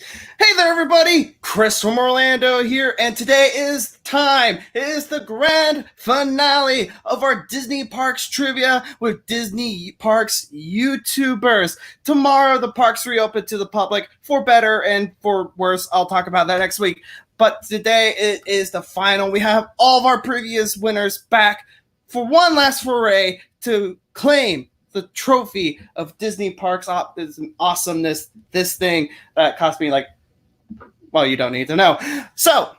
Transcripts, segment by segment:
Hey there, everybody! Chris from Orlando here, and today is time. It is the grand finale of our Disney Parks trivia with Disney Parks YouTubers. Tomorrow, the parks reopen to the public for better and for worse. I'll talk about that next week. But today, it is the final. We have all of our previous winners back for one last foray to claim the trophy of Disney Parks awesomeness. This thing that cost me well, you don't need to know. So,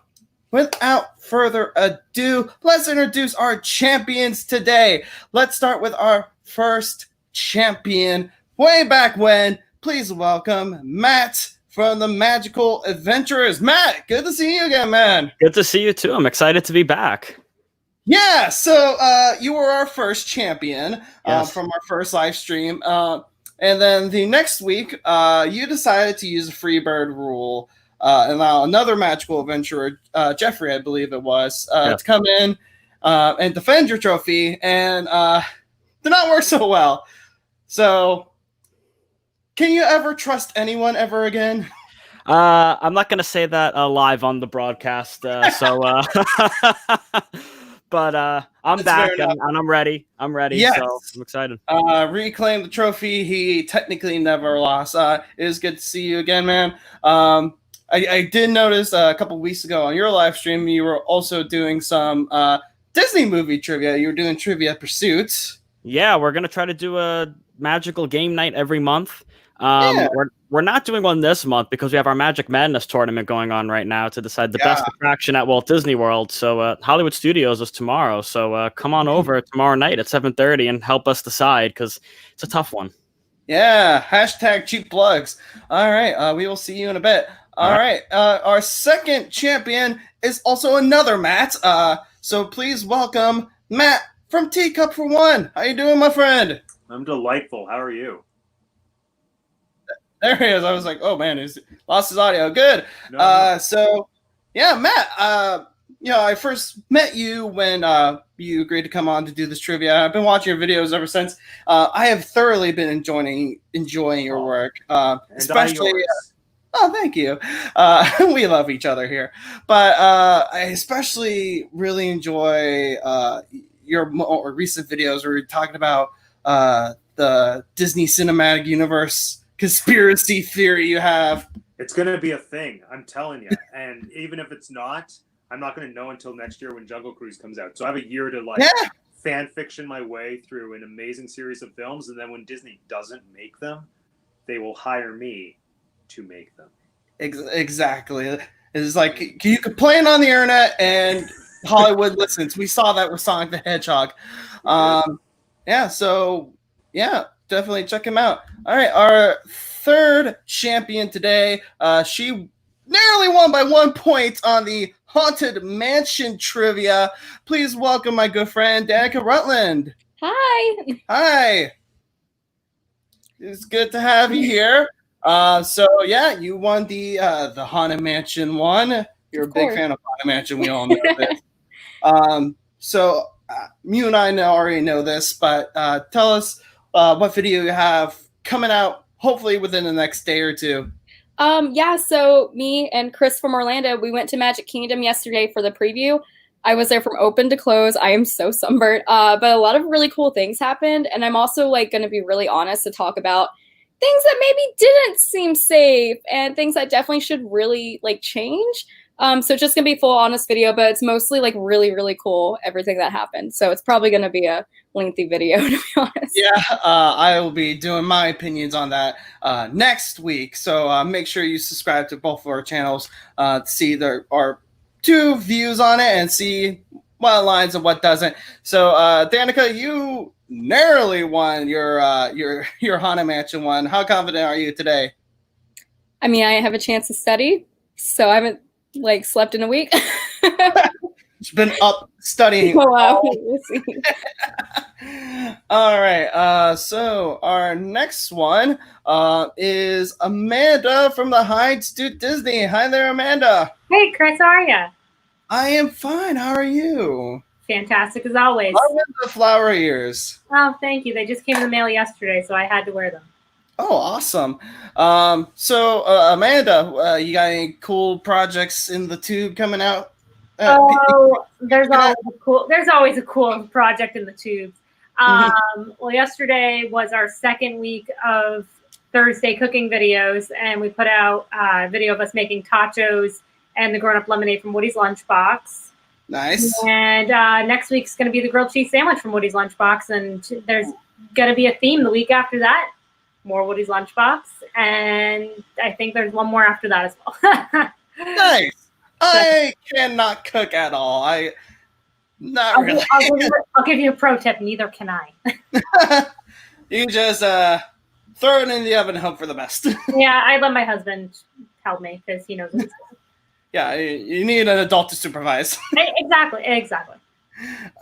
without further ado, let's introduce our champions today. Let's start with our first champion way back when. Please welcome Matt from the Magical Adventurers. Matt, good to see you again, man. Good to see you too. I'm excited to be back. Yeah, so you were our first champion from our first live stream. And then the next week, you decided to use a Freebird rule and allow another magical adventurer, Jeffrey, I believe it was, to come in and defend your trophy, and did not work so well. So, can you ever trust anyone ever again? I'm not going to say that live on the broadcast, but I'm back and I'm ready. Yes. So I'm excited. Reclaim the trophy. He technically never lost. It is good to see you again, man. I did notice a couple weeks ago on your live stream, you were also doing some Disney movie trivia. You were doing Trivia Pursuits. Yeah, we're going to try to do a magical game night every month. We're not doing one this month because we have our Magic Madness tournament going on right now to decide the best attraction at Walt Disney World. So Hollywood Studios is tomorrow. So come on over tomorrow night at 7:30 and help us decide because it's a tough one. Yeah, hashtag cheap plugs. All right, we will see you in a bit. All right. Our second champion is also another Matt. So please welcome Matt from Teacup for One. How you doing, my friend? I'm delightful. How are you? There he is. I was like, oh man, he's lost his audio. Good. So yeah, Matt, I first met you when you agreed to come on to do this trivia. I've been watching your videos ever since. I have thoroughly been enjoying your work. Especially oh, thank you. We love each other here. But I especially really enjoy your more recent videos where you're talking about the Disney Cinematic Universe conspiracy theory you have. It's going to be a thing, I'm telling you. And even if it's not, I'm not going to know until next year when Jungle Cruise comes out. So I have a year to fan fiction my way through an amazing series of films. And then when Disney doesn't make them, they will hire me to make them. Exactly. It's like you complain on the internet and Hollywood listens. We saw that with Sonic the Hedgehog. Definitely check him out. All right, our third champion today. She narrowly won by 1 point on the Haunted Mansion trivia. Please welcome my good friend Danica Rutland. Hi. Hi. It's good to have you here. You won the Haunted Mansion one. You're a big fan of Haunted Mansion. We all know this. You and I already know this, but tell us what video you have coming out, hopefully within the next day or two. So me and Chris from Orlando, we went to Magic Kingdom yesterday for the preview. I was there from open to close. I am so sunburnt, but a lot of really cool things happened. And I'm also going to be really honest to talk about things that maybe didn't seem safe and things that definitely should really change. So it's just going to be a full honest video, but it's mostly really, really cool, everything that happened. So it's probably going to be a lengthy video, to be honest. Yeah, I will be doing my opinions on that next week. So make sure you subscribe to both of our channels to see there are two views on it and see what aligns and what doesn't. So Danica, you narrowly won your Haunted Mansion one. How confident are you today? I mean, I have a chance to study, so I haven't slept in a week. She's been up studying. Oh, wow. All right. So our next one is Amanda from the Heights to Disney. Hi there, Amanda. Hey, Chris. How are you? I am fine. How are you? Fantastic as always. Love the flower ears. Oh, thank you. They just came in the mail yesterday, so I had to wear them. Oh, awesome. So Amanda, you got any cool projects in the tube coming out? Oh, there's always a cool project in the tubes. Well, yesterday was our second week of Thursday cooking videos, and we put out a video of us making tachos and the grown-up lemonade from Woody's Lunchbox. Nice. And next week's going to be the grilled cheese sandwich from Woody's Lunchbox, and there's going to be a theme the week after that. More Woody's Lunchbox, and I think there's one more after that as well. Nice. I cannot cook at all. Not really. I'll give you a pro tip. Neither can I. You just throw it in the oven and hope for the best. Yeah, I let my husband help me because he knows what he's doing. Yeah, you need an adult to supervise. Exactly.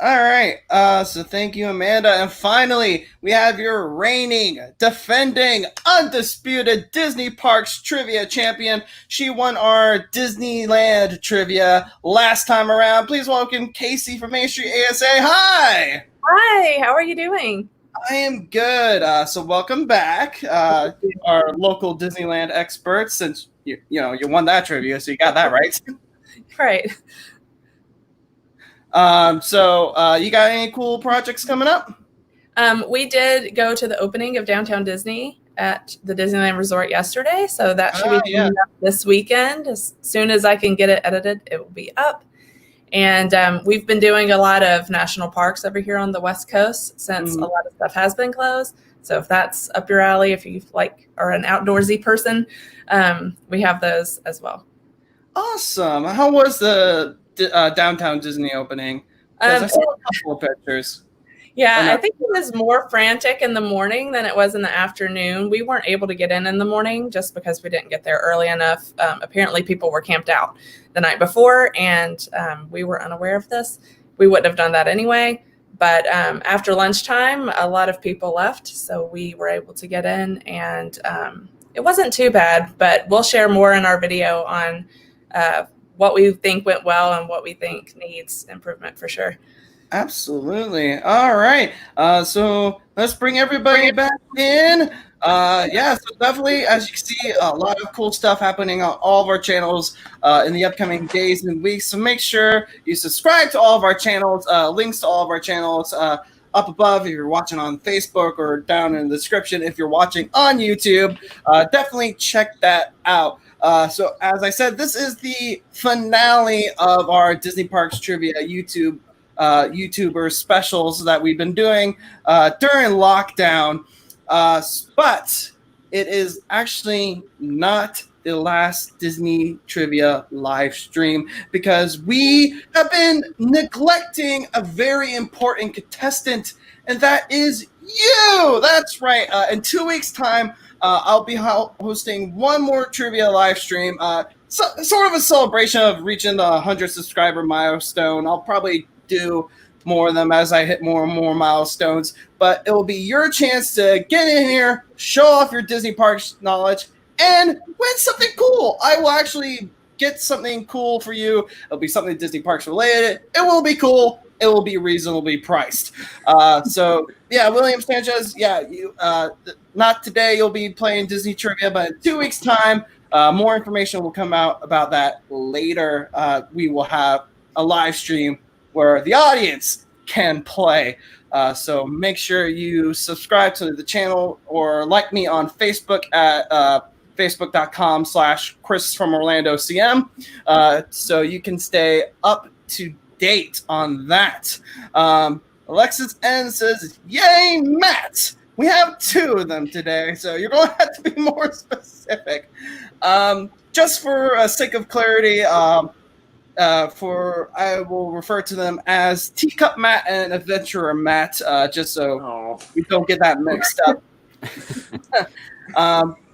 All right. So thank you, Amanda. And finally, we have your reigning, defending, undisputed Disney Parks Trivia Champion. She won our Disneyland Trivia last time around. Please welcome Casey from Main Street ASA. Hi. Hi. How are you doing? I am good. So welcome back, our local Disneyland expert. Since you won that trivia, so you got that right. Right. So you got any cool projects coming up? We did go to the opening of Downtown Disney at the Disneyland Resort yesterday, so that should be coming up this weekend. As soon as I can get it edited, it will be up. And we've been doing a lot of national parks over here on the West Coast since a lot of stuff has been closed. So if that's up your alley, if you are an outdoorsy person, we have those as well. Awesome. How was the Downtown Disney opening? I saw a couple of pictures. Yeah, I think it was more frantic in the morning than it was in the afternoon. We weren't able to get in the morning just because we didn't get there early enough. Apparently, people were camped out the night before, and we were unaware of this. We wouldn't have done that anyway. But after lunchtime, a lot of people left, so we were able to get in, and it wasn't too bad. But we'll share more in our video on what we think went well and what we think needs improvement for sure. Absolutely. All right. So let's bring everybody back in. So definitely, as you can see, a lot of cool stuff happening on all of our channels in the upcoming days and weeks. So make sure you subscribe to all of our channels. Links to all of our channels up above if you're watching on Facebook, or down in the description if you're watching on YouTube. Definitely check that out. So as I said, this is the finale of our Disney Parks Trivia YouTuber specials that we've been doing during lockdown. But it is actually not the last Disney Trivia live stream, because we have been neglecting a very important contestant, and that is you. That's right. In 2 weeks' time, I'll be hosting one more trivia live stream. Sort of a celebration of reaching the 100 subscriber milestone. I'll probably do more of them as I hit more and more milestones, but it will be your chance to get in here, show off your Disney Parks knowledge, and win something cool. I will actually get something cool for you. It'll be something Disney Parks related. It will be cool. It will be reasonably priced. William Sanchez, you not today you'll be playing Disney Trivia, but in 2 weeks' time, more information will come out about that later. We will have a live stream where the audience can play. So make sure you subscribe to the channel or like me on Facebook at facebook.com/Chris from Orlando CM. So you can stay up to date on that. Alexis N says, "Yay, Matt! We have 2 of them today, so you're going to have to be more specific." Just for sake of clarity, I will refer to them as Teacup Matt and Adventurer Matt, just so we don't get that mixed up.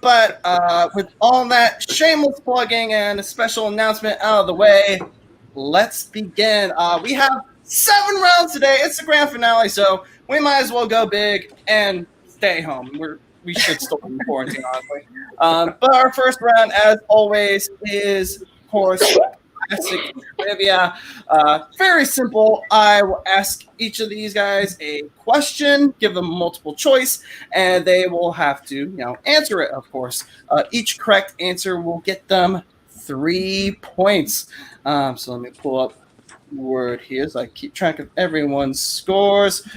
But with all that shameless plugging and a special announcement out of the way, let's begin. We have 7 rounds today. It's the grand finale, so we might as well go big and stay home. We should still be in quarantine, honestly. But our first round, as always, is, of course, classic trivia. Very simple. I will ask each of these guys a question, give them multiple choice, and they will have to, answer it, of course. Each correct answer will get them 3 points. So let me pull up word here so I keep track of everyone's scores.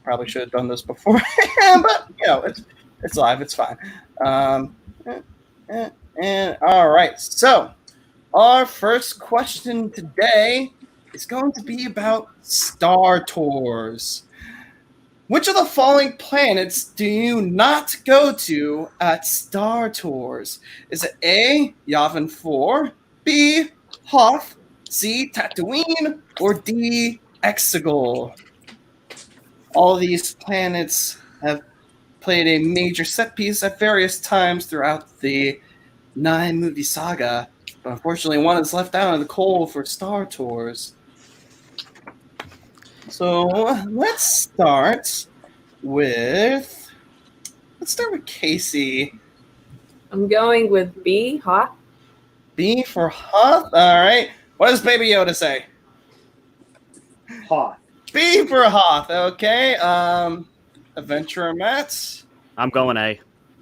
Probably should have done this beforehand, but it's live. It's fine. And all right, so our first question today is going to be about Star Tours. Which of the following planets do you not go to at Star Tours? Is it A, Yavin 4, B, Hoth, C, Tatooine, or D, Exegol? All these planets have played a major set piece at various times throughout the 9-movie saga, but unfortunately one is left out in the cold for Star Tours. So let's start with Casey. I'm going with B, Hoth. B for Hoth. All right. What does Baby Yoda say? Hoth. B for Hoth. Okay. Adventurer Matt. I'm going A.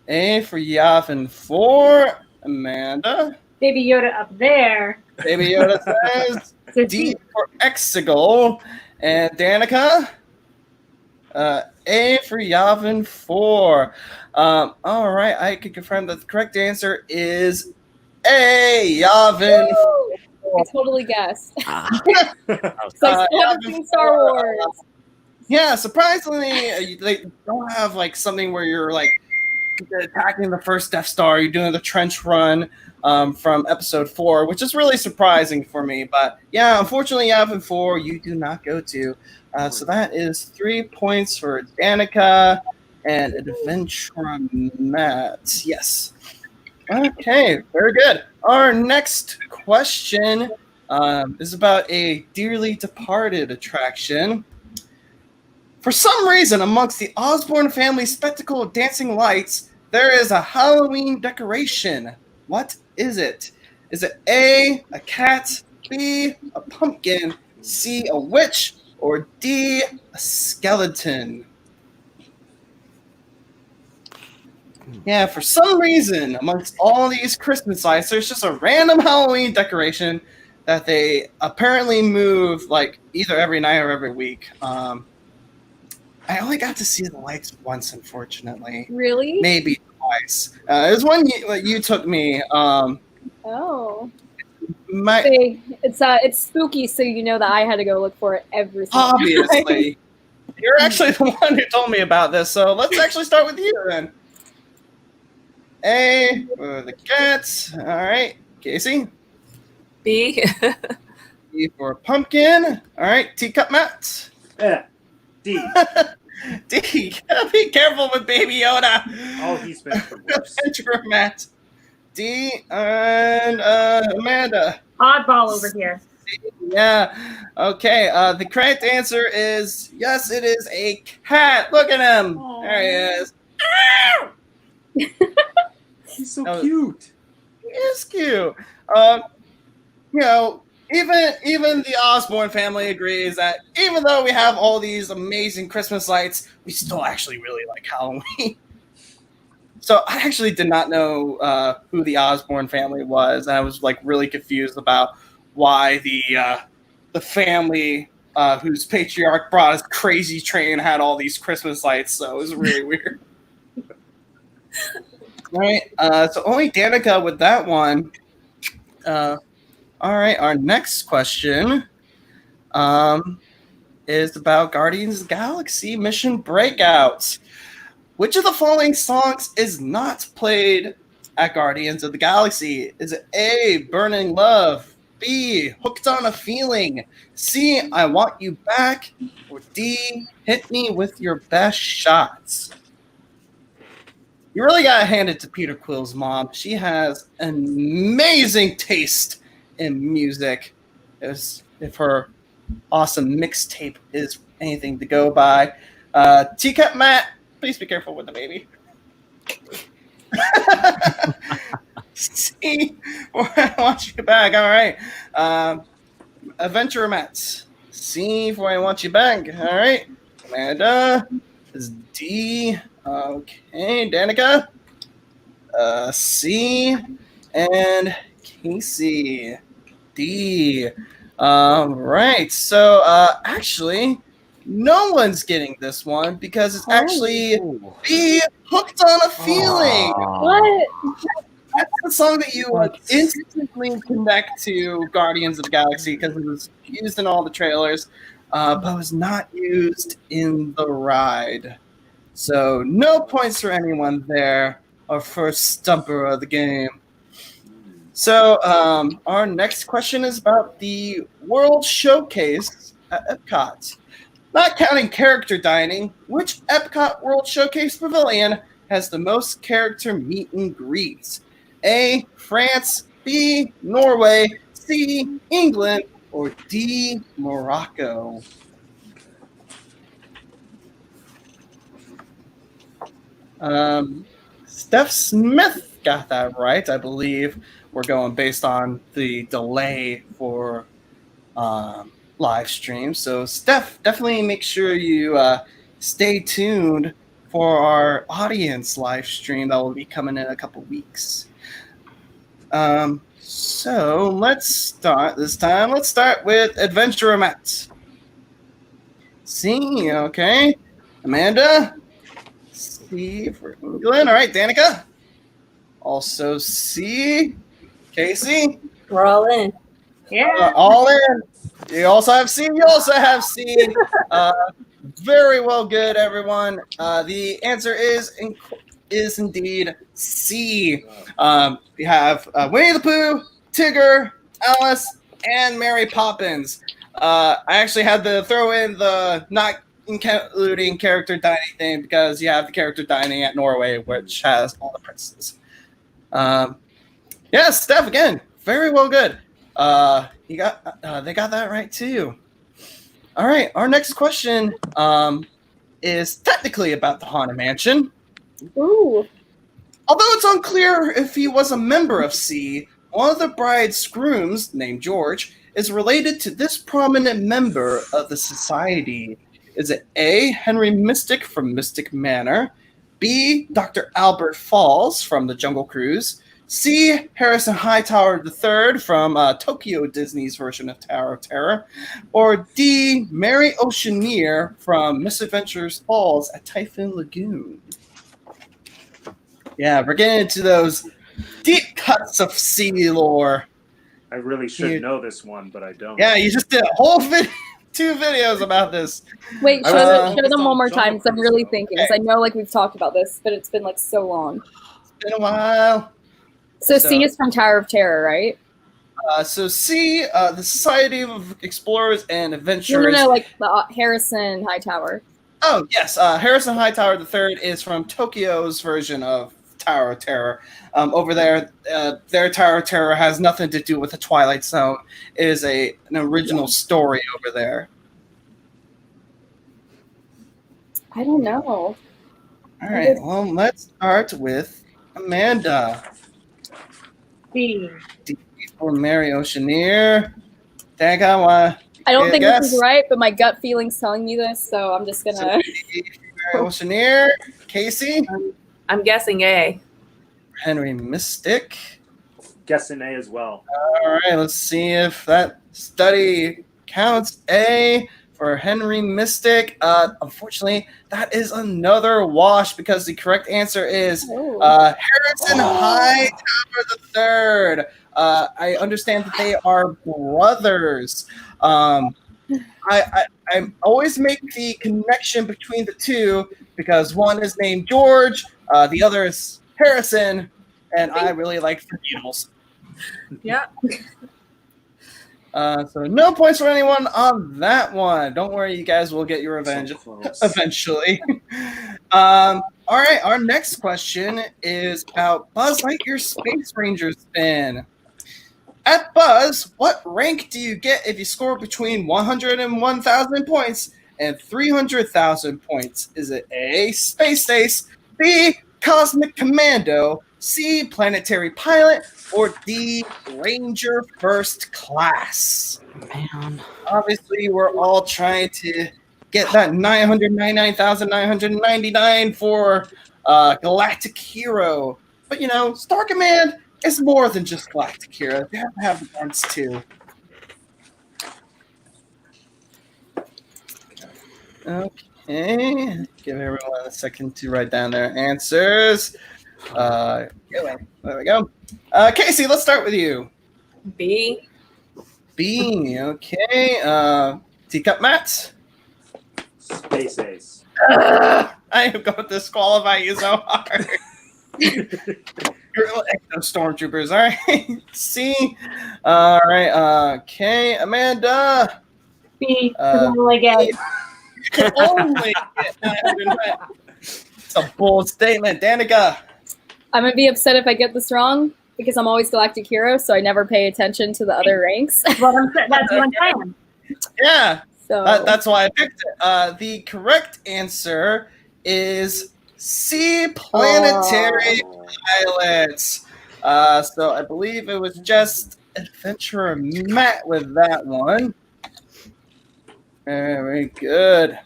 A for Yavin 4. Amanda. Baby Yoda up there. Baby Yoda says So D for Exegol. And Danica. A for Yavin 4. All right. I can confirm that the correct answer is A. Yavin 4. I totally guessed. So I still haven't seen Star Wars. Yeah, surprisingly, they don't have like something where you're like attacking the first Death Star. You're doing the trench run from Episode 4, which is really surprising for me. But yeah, unfortunately, Yavin 4 you do not go to. So that is 3 points for Danica and Adventure Matt. Yes. Okay, very good. Our next question is about a dearly departed attraction. For some reason, amongst the Osborne family spectacle of dancing lights, there is a Halloween decoration. What is it? Is it A, a cat, B, a pumpkin, C, a witch, or D, a skeleton? Yeah, for some reason, amongst all these Christmas lights, there's just a random Halloween decoration that they apparently move like either every night or every week. I only got to see the lights once, unfortunately. Really? Maybe twice. It was one you took me. Oh. It's spooky, so you know that I had to go look for it every single Obviously. You're actually the one who told me about this, so let's actually start with you then. A for the cats. All right. Casey? B. B for pumpkin. All right. Teacup Matt? D. D. Be careful with Baby Yoda. Oh, he's been for worse. Adventurer Matt. D. And Amanda. Oddball over here. Yeah. Okay. The correct answer is yes, it is a cat. Look at him. Aww. There he is. He's so cute. He is cute. Even the Osborne family agrees that even though we have all these amazing Christmas lights, we still actually really like Halloween. So I actually did not know who the Osborne family was, and I was like really confused about why the family whose patriarch brought his crazy train had all these Christmas lights. So it was really weird. All right, so only Danica with that one. All right, our next question is about Guardians of the Galaxy Mission Breakout. Which of the following songs is not played at Guardians of the Galaxy? Is it A, Burning Love, B, Hooked on a Feeling, C, I Want You Back, or D, Hit Me With Your Best Shots? You really gotta hand it to Peter Quill's mom. She has an amazing taste in music. If her awesome mixtape is anything to go by. Teacup Matt, please be careful with the baby. See, I want you back. All right. Adventure Mats. C for I want you back. All right. Amanda is D. Okay. Danica. C. And Casey. D. Right. So actually, no one's getting this one because it's actually B, Hooked on a Feeling. What? That's the song that you instantly connect to Guardians of the Galaxy because it was used in all the trailers, but was not used in the ride. So no points for anyone there. Our first stumper of the game. So our next question is about the World Showcase at Epcot. Not counting character dining, which Epcot World Showcase Pavilion has the most character meet and greets? A, France, B, Norway, C, England, or D, Morocco? Steph Smith got that right, I believe. We're going based on the delay for live stream. So, Steph, definitely make sure you stay tuned for our audience live stream that will be coming in a couple weeks. So let's start this time. Let's start with Adventurer Matt. C, okay. Amanda. C for England. All right, Danica. Also C. Casey. We're all in. Yeah. All in. You also have C. You also have C. Very well, good, everyone. The answer is indeed C. We have Winnie the Pooh, Tigger, Alice, and Mary Poppins. I actually had to throw in the not including character dining thing because you have the character dining at Norway, which has all the princes. Yes, Steph, again, very well, good. They got that right too. All right, our next question is technically about the Haunted Mansion. Ooh. Although it's unclear if he was a member of C, one of the bride's grooms, named George, is related to this prominent member of the society. Is it A, Henry Mystic from Mystic Manor, B, Dr. Albert Falls from the Jungle Cruise, C, Harrison Hightower III from Tokyo Disney's version of Tower of Terror, or D, Mary Oceaneer from Misadventures Falls at Typhoon Lagoon? Yeah, we're getting into those deep cuts of sea lore. I really should know this one, but I don't. Yeah, you just did a whole 2 videos about this. Wait, show them one more time because I'm really thinking. Okay. Because I know like we've talked about this, but it's been like so long. It's been a while. So C is from Tower of Terror, right? So C, the Society of Explorers and Adventurers. No, like the Harrison Hightower. Oh, yes. Harrison Hightower III is from Tokyo's version of Tower of Terror. Over there, their Tower of Terror has nothing to do with the Twilight Zone. It is an original story over there. I don't know. All right. Well, let's start with Amanda. B. D for Mary Oceaneer. Danica, I don't think this is right, but my gut feeling's telling me this, so I'm just gonna. So D for Mary Oceaneer. Casey. I'm guessing A. Henry Mystic. Guessing A as well. All right, let's see if that study counts. A for Henry Mystic. Unfortunately, that is another wash because the correct answer is Harrison Hightower III. I understand that they are brothers. I always make the connection between the two because one is named George, the other is Harrison, and I really like the Beatles. Yeah. So no points for anyone on that one. Don't worry, you guys will get your revenge eventually. All right, our next question is about Buzz Lightyear Space Ranger spin. At Buzz, what rank do you get if you score between 101,000 points and 300,000 points? Is it A, Space Ace, B, Cosmic Commando, C, Planetary Pilot, or D, Ranger First Class? Man. Obviously, we're all trying to get that 999,999 for Galactic Hero. But, Star Command is more than just Galactic Hero. They have to have the guns, too. Okay. Give everyone a second to write down their answers. There we go. Casey, let's start with you. B. B. Okay. Teacup Matt. Space Ace. I am going to disqualify you so hard. You're little stormtroopers, all right? C. All right. Okay. Amanda. B. Only gay. Only get 909. It's a bold statement. Danica. I'm gonna be upset if I get this wrong because I'm always Galactic Hero, so I never pay attention to the other ranks. Well, that's what I'm saying. Yeah. So That's why I picked it. The correct answer is C, Planetary Pilots. So I believe it was just Adventurer Matt with that one. Very good.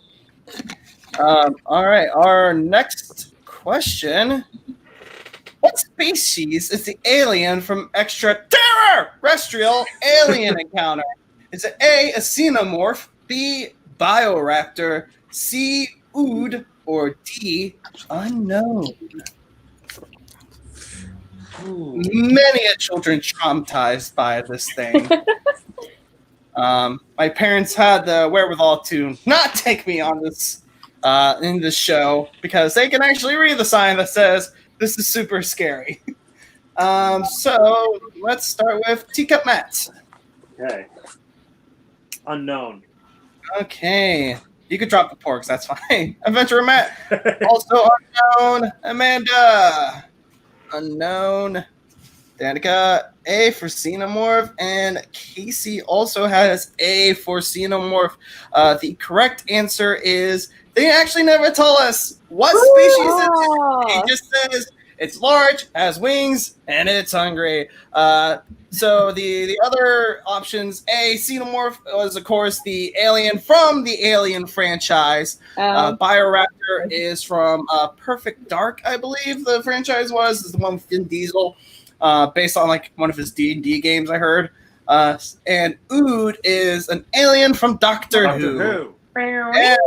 All right, our next question. What species is the alien from Extraterrestrial Alien Encounter? Is it A, a xenomorph, B, bioraptor, C, ood, or D, unknown? Many a children traumatized by this thing. My parents had the wherewithal to not take me on this in this show because they can actually read the sign that says this is super scary. So let's start with Teacup Matt. Okay. Unknown. Okay. You could drop the porks, that's fine. Adventurer Matt, also unknown. Amanda, unknown. Danica, A for Xenomorph, and Casey also has A for Xenomorph. The correct answer is they actually never tell us what species it is. It just says it's large, has wings, and it's hungry. So the other options, A, Xenomorph was, of course, the alien from the Alien franchise. Bioraptor is from Perfect Dark, I believe the franchise was. Is the one with Vin Diesel. Based on like one of his D&D games, I heard. And Ood is an alien from Doctor Who. Yes.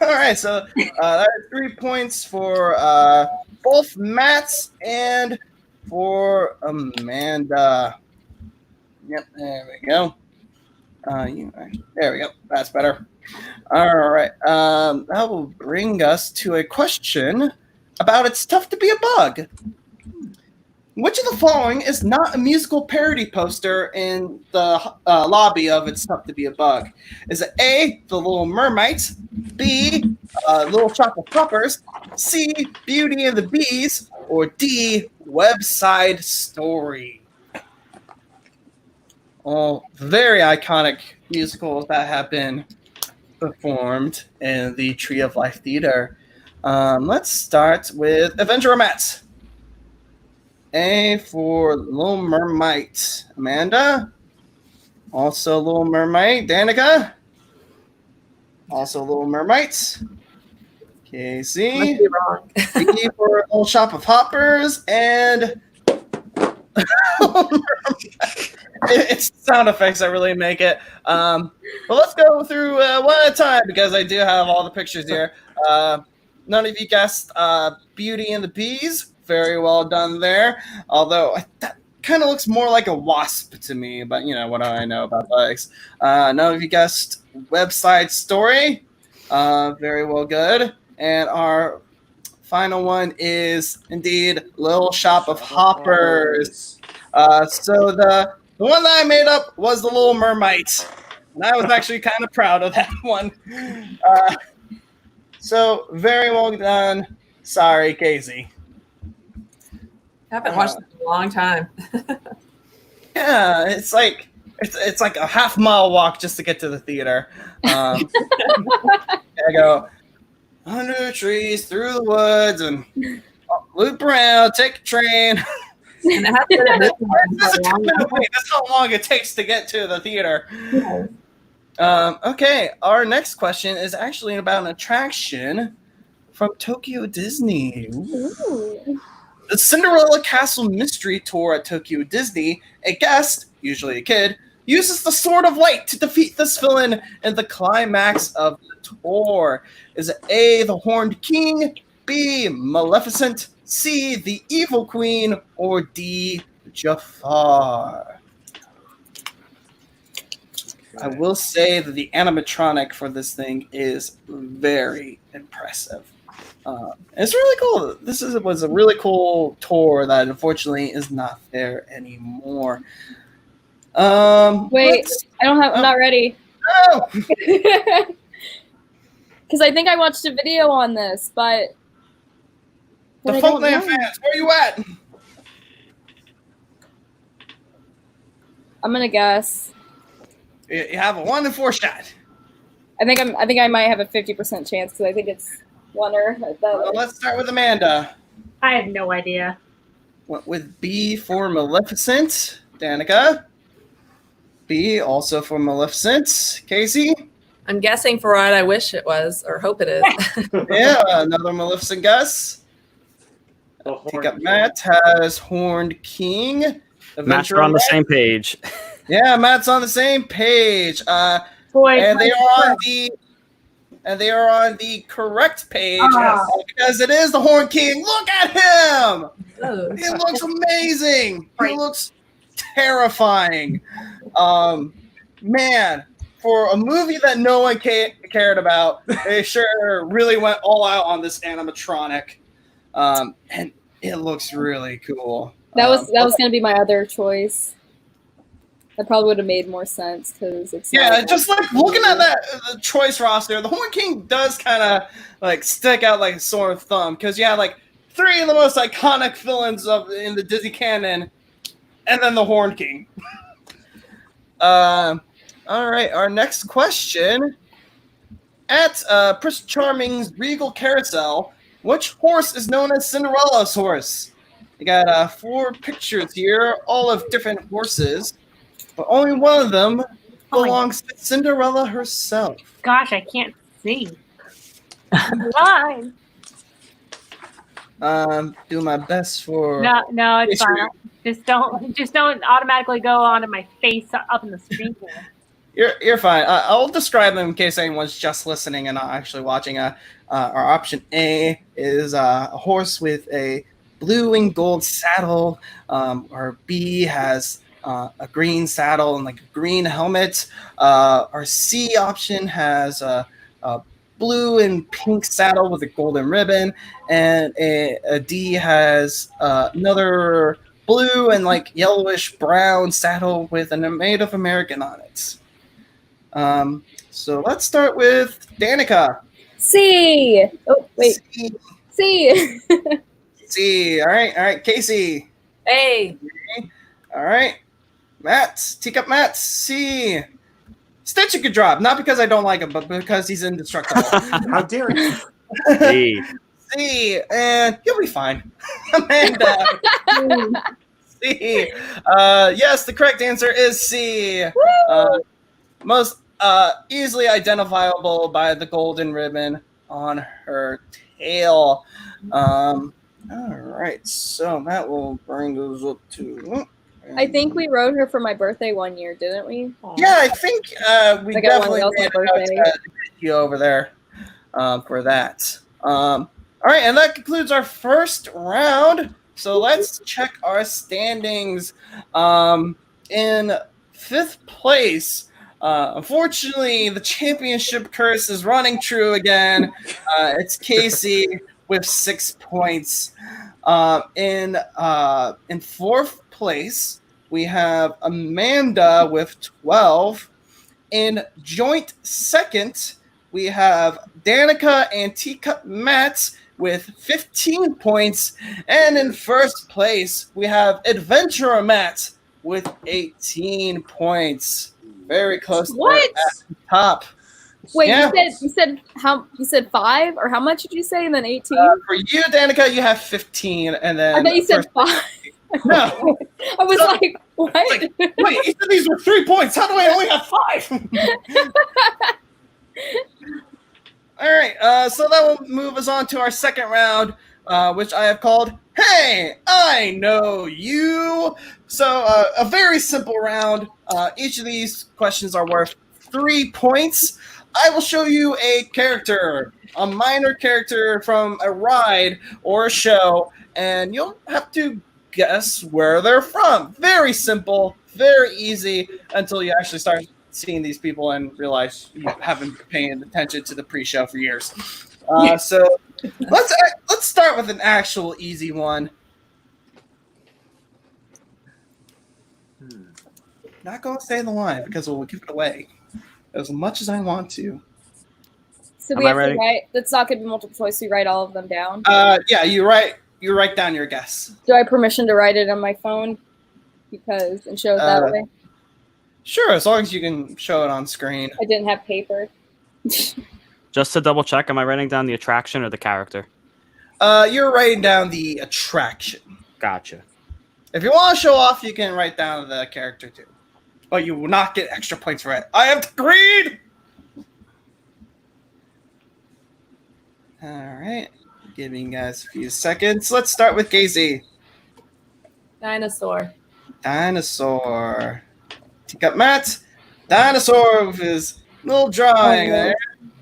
All right, so that is 3 points for both Matt's and for Amanda. Yep, there we go. There we go. That's better. All right. That will bring us to a question about It's Tough to Be a Bug. Which of the following is not a musical parody poster in the lobby of It's Tough to Be a Bug? Is it A, The Little Mermaids, B, Little Shop of Puppers, C, Beauty and the Bees, or D, Web Side Story? All very iconic musicals that have been performed in the Tree of Life Theater. Let's start with Adventurer Matt. A for Little Mermaid. Amanda? Also Little Mermaid. Danica? Also Little Mermaid. Casey? B for Little Shop of Hoppers. And it's sound effects that really make it. But let's go through one at a time because I do have all the pictures here. None of you guessed Beauty and the Bees. Very well done there. Although that kind of looks more like a wasp to me, but what do I know about bugs? None of you guessed Web Side Story. Very well good. And our final one is indeed Little Shop of Hoppers. So the one that I made up was the Little Mermaids. And I was actually kind of proud of that one. So very well done. Sorry, Casey. I haven't watched it in a long time. Yeah, it's like a half-mile walk just to get to the theater. There you go. under the trees, through the woods, and loop around, take a train. And it has been at this one That's for a long time. That's how long it takes to get to the theater. Yes. Okay, our next question is actually about an attraction from Tokyo Disney. Ooh. The Cinderella Castle Mystery Tour at Tokyo Disney. A guest, usually a kid, uses the Sword of Light to defeat this villain in the climax of the tour. Is it A, the Horned King, B, Maleficent, C, the Evil Queen, or D, Jafar? I will say that the animatronic for this thing is very impressive. It's really cool. Was a really cool tour that unfortunately is not there anymore. Wait, I'm not ready. Oh, Because I think I watched a video on this, but the I don't Funkland know. fans, where you at? I'm gonna guess. You have a 1 in 4 shot. I think I might have a 50% chance because I think it's one or the Well, other. let's start with Amanda. I have no idea. Went with B for Maleficent. Danica. B also for Maleficent. Casey. I'm guessing for what I wish it was or hope it is. Yeah, another Maleficent guess. Take up Matt has Horned King. Matt's on the same page. Yeah, Matt's on the same page. Boy, And they are on the correct page because it is the Horned King. Look at him! Oh, He looks amazing. He Right. looks terrifying. Man, for a movie that no one cared about, they sure really went all out on this animatronic, and it looks really cool. That was gonna be my other choice. That probably would have made more sense because it's Just like looking at the choice roster, the Horn King does kind of like stick out like a sore thumb because you have like 3 of the most iconic villains in the Disney canon, and then the Horn King. All right, our next question. At Prince Charming's Regal Carousel, which horse is known as Cinderella's horse? You got 4 pictures here, all of different horses, but only one of them belongs to Cinderella herself. Gosh, I can't see. Line. Do my best for. No, it's Sure. fine. Just don't automatically go onto my face up in the screen here. You're fine. I'll describe them in case anyone's just listening and not actually watching. Our option A is a horse with a blue and gold saddle. Our B has a green saddle and like a green helmet. Our C option has a blue and pink saddle with a golden ribbon, and a D has another blue and like yellowish brown saddle with a Native American on it. So let's start with Danica. C. Oh wait, C. C. C. All right, Casey. hey, All right, Matt. Teacup Matt. C. Stitch you could drop, not because I don't like him, but because he's indestructible. How dare you? Hey. C. And you'll be fine. Amanda. C. Yes, the correct answer is C. Most easily identifiable by the golden ribbon on her tail. All right, so that will bring those up to. I think we rode her for my birthday one year, didn't we? Yeah, I think we I got definitely one of those made on it out birthday. to get you over there for that. All right, and that concludes our first round. So let's check our standings. In 5th place, unfortunately, the championship curse is running true again. It's Casey with 6 points. In 4th place, we have Amanda with 12. In joint 2nd, we have Danica and Teacup Matt with 15 points. And in 1st place, we have Adventurer Matt with 18 points. Very close What? at the top. Wait, Yeah. you said 5 or how much did you say? And then 18. For you, Danica, you have 15, and then I thought you said 5. No. I was like, what? Like, wait, you said these were 3 points. How do I only have 5? All right, so that will move us on to our second round, which I have called Hey, I Know You. So a very simple round. Each of these questions are worth 3 points. I will show you a character, a minor character from a ride or a show, and you'll have to guess where they're from. Very simple, very easy, until you actually start seeing these people and realize you haven't been paying attention to the pre-show for years. So let's start with an actual easy one. Not going to say the line because we'll give it away as much as I want to. So we have to write. That's not going to be multiple choice. We write all of them down. Yeah, you write down your guess. Do I have permission to write it on my phone? And show it that way. Sure, as long as you can show it on screen. I didn't have paper. Just to double check, am I writing down the attraction or the character? You're writing down the attraction. Gotcha. If you want to show off, you can write down the character too. But you will not get extra points for it. I have agreed! Alright. Giving you guys a few seconds. Let's start with Casey. Dinosaur. Take up Matt. Dinosaur with his little drawing there.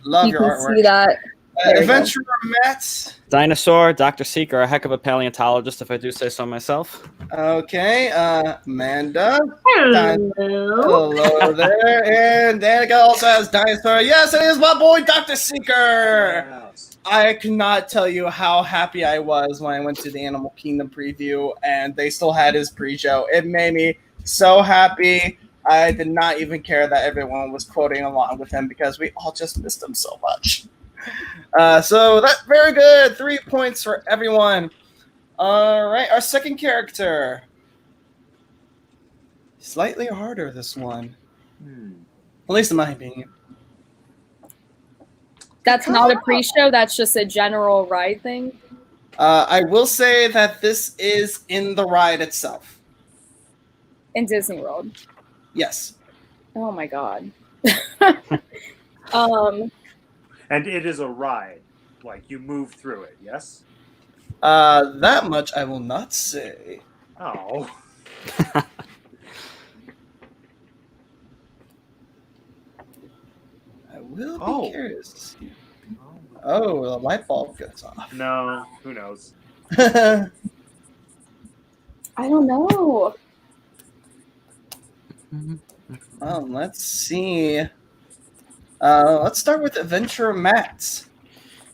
Love your artwork. You can see that. Adventurer Matt. Dinosaur, Dr. Seeker, a heck of a paleontologist, if I do say so myself. Okay, Amanda. Hello. Hello there. And Danica also has Dinosaur. Yes, it is my boy, Dr. Seeker. Yes. I cannot tell you how happy I was when I went to the Animal Kingdom preview and they still had his pre-show. It made me so happy. I did not even care that everyone was quoting along with him because we all just missed him so much. So that's very good. 3 points for everyone. All right, our second character. Slightly harder, this one. At least in my opinion. That's not a pre-show. That's just a general ride thing. I will say that this is in the ride itself. In Disney World. Yes. Oh my god. And it is a ride. Like, you move through it, yes? That much I will not say. Oh. I will be curious. Oh, the light bulb goes off. No, who knows? I don't know. Let's see. Let's start with Adventurer Matt.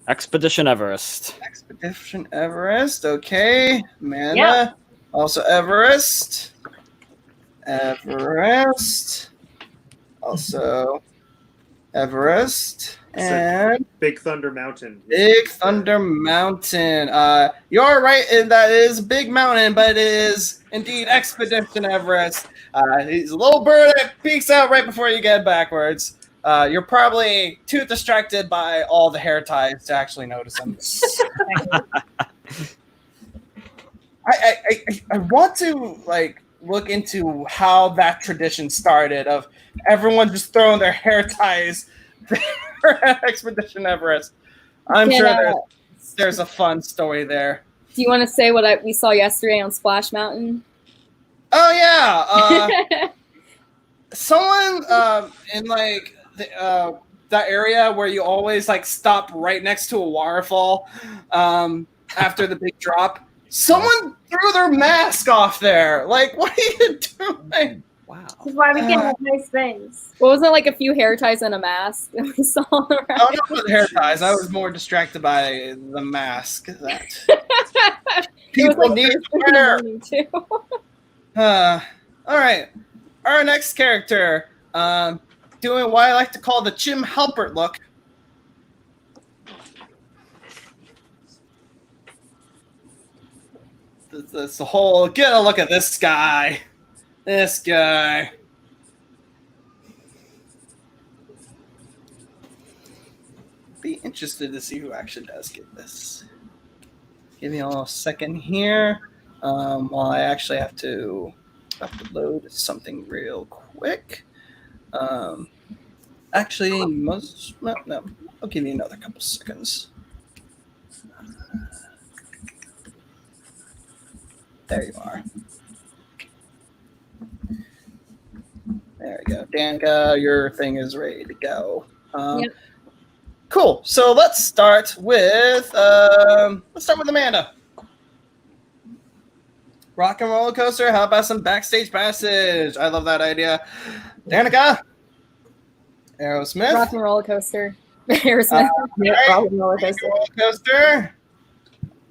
Expedition Everest. Expedition Everest, okay. Amanda, Yeah. also Everest. Also Everest. And Big Thunder Mountain. Big Thunder Mountain. You're right in that it is Big Mountain, but it is indeed Expedition Everest. He's a little bird that peeks out right before you get backwards. You're probably too distracted by all the hair ties to actually notice him. I want to look into how that tradition started of everyone just throwing their hair ties for Expedition Everest. I'm sure there's a fun story there. Do you want to say what we saw yesterday on Splash Mountain? Oh yeah, someone in that area where you always stop right next to a waterfall after the big drop. Someone threw their mask off there. Like, what are you doing? Wow. That's why we can't have nice things. What was it, like a few hair ties and a mask that we saw around? I don't know about the hair ties. I was more distracted by the mask that people need to wear. Too. All right. Our next character, doing what I like to call the Jim Halpert look. That's the whole, get a look at this guy. This guy. interested to see who actually does get this. Give me a little second here while I actually have to upload something real quick. Actually, no, I'll give you another couple seconds. There you are. There we go. Danica, your thing is ready to go. Yep. Cool. So let's start with Amanda. Rock and roller coaster. How about some backstage passage? I love that idea. Danica. Aerosmith. Rock and roller coaster. Aerosmith. Rock and roller coaster.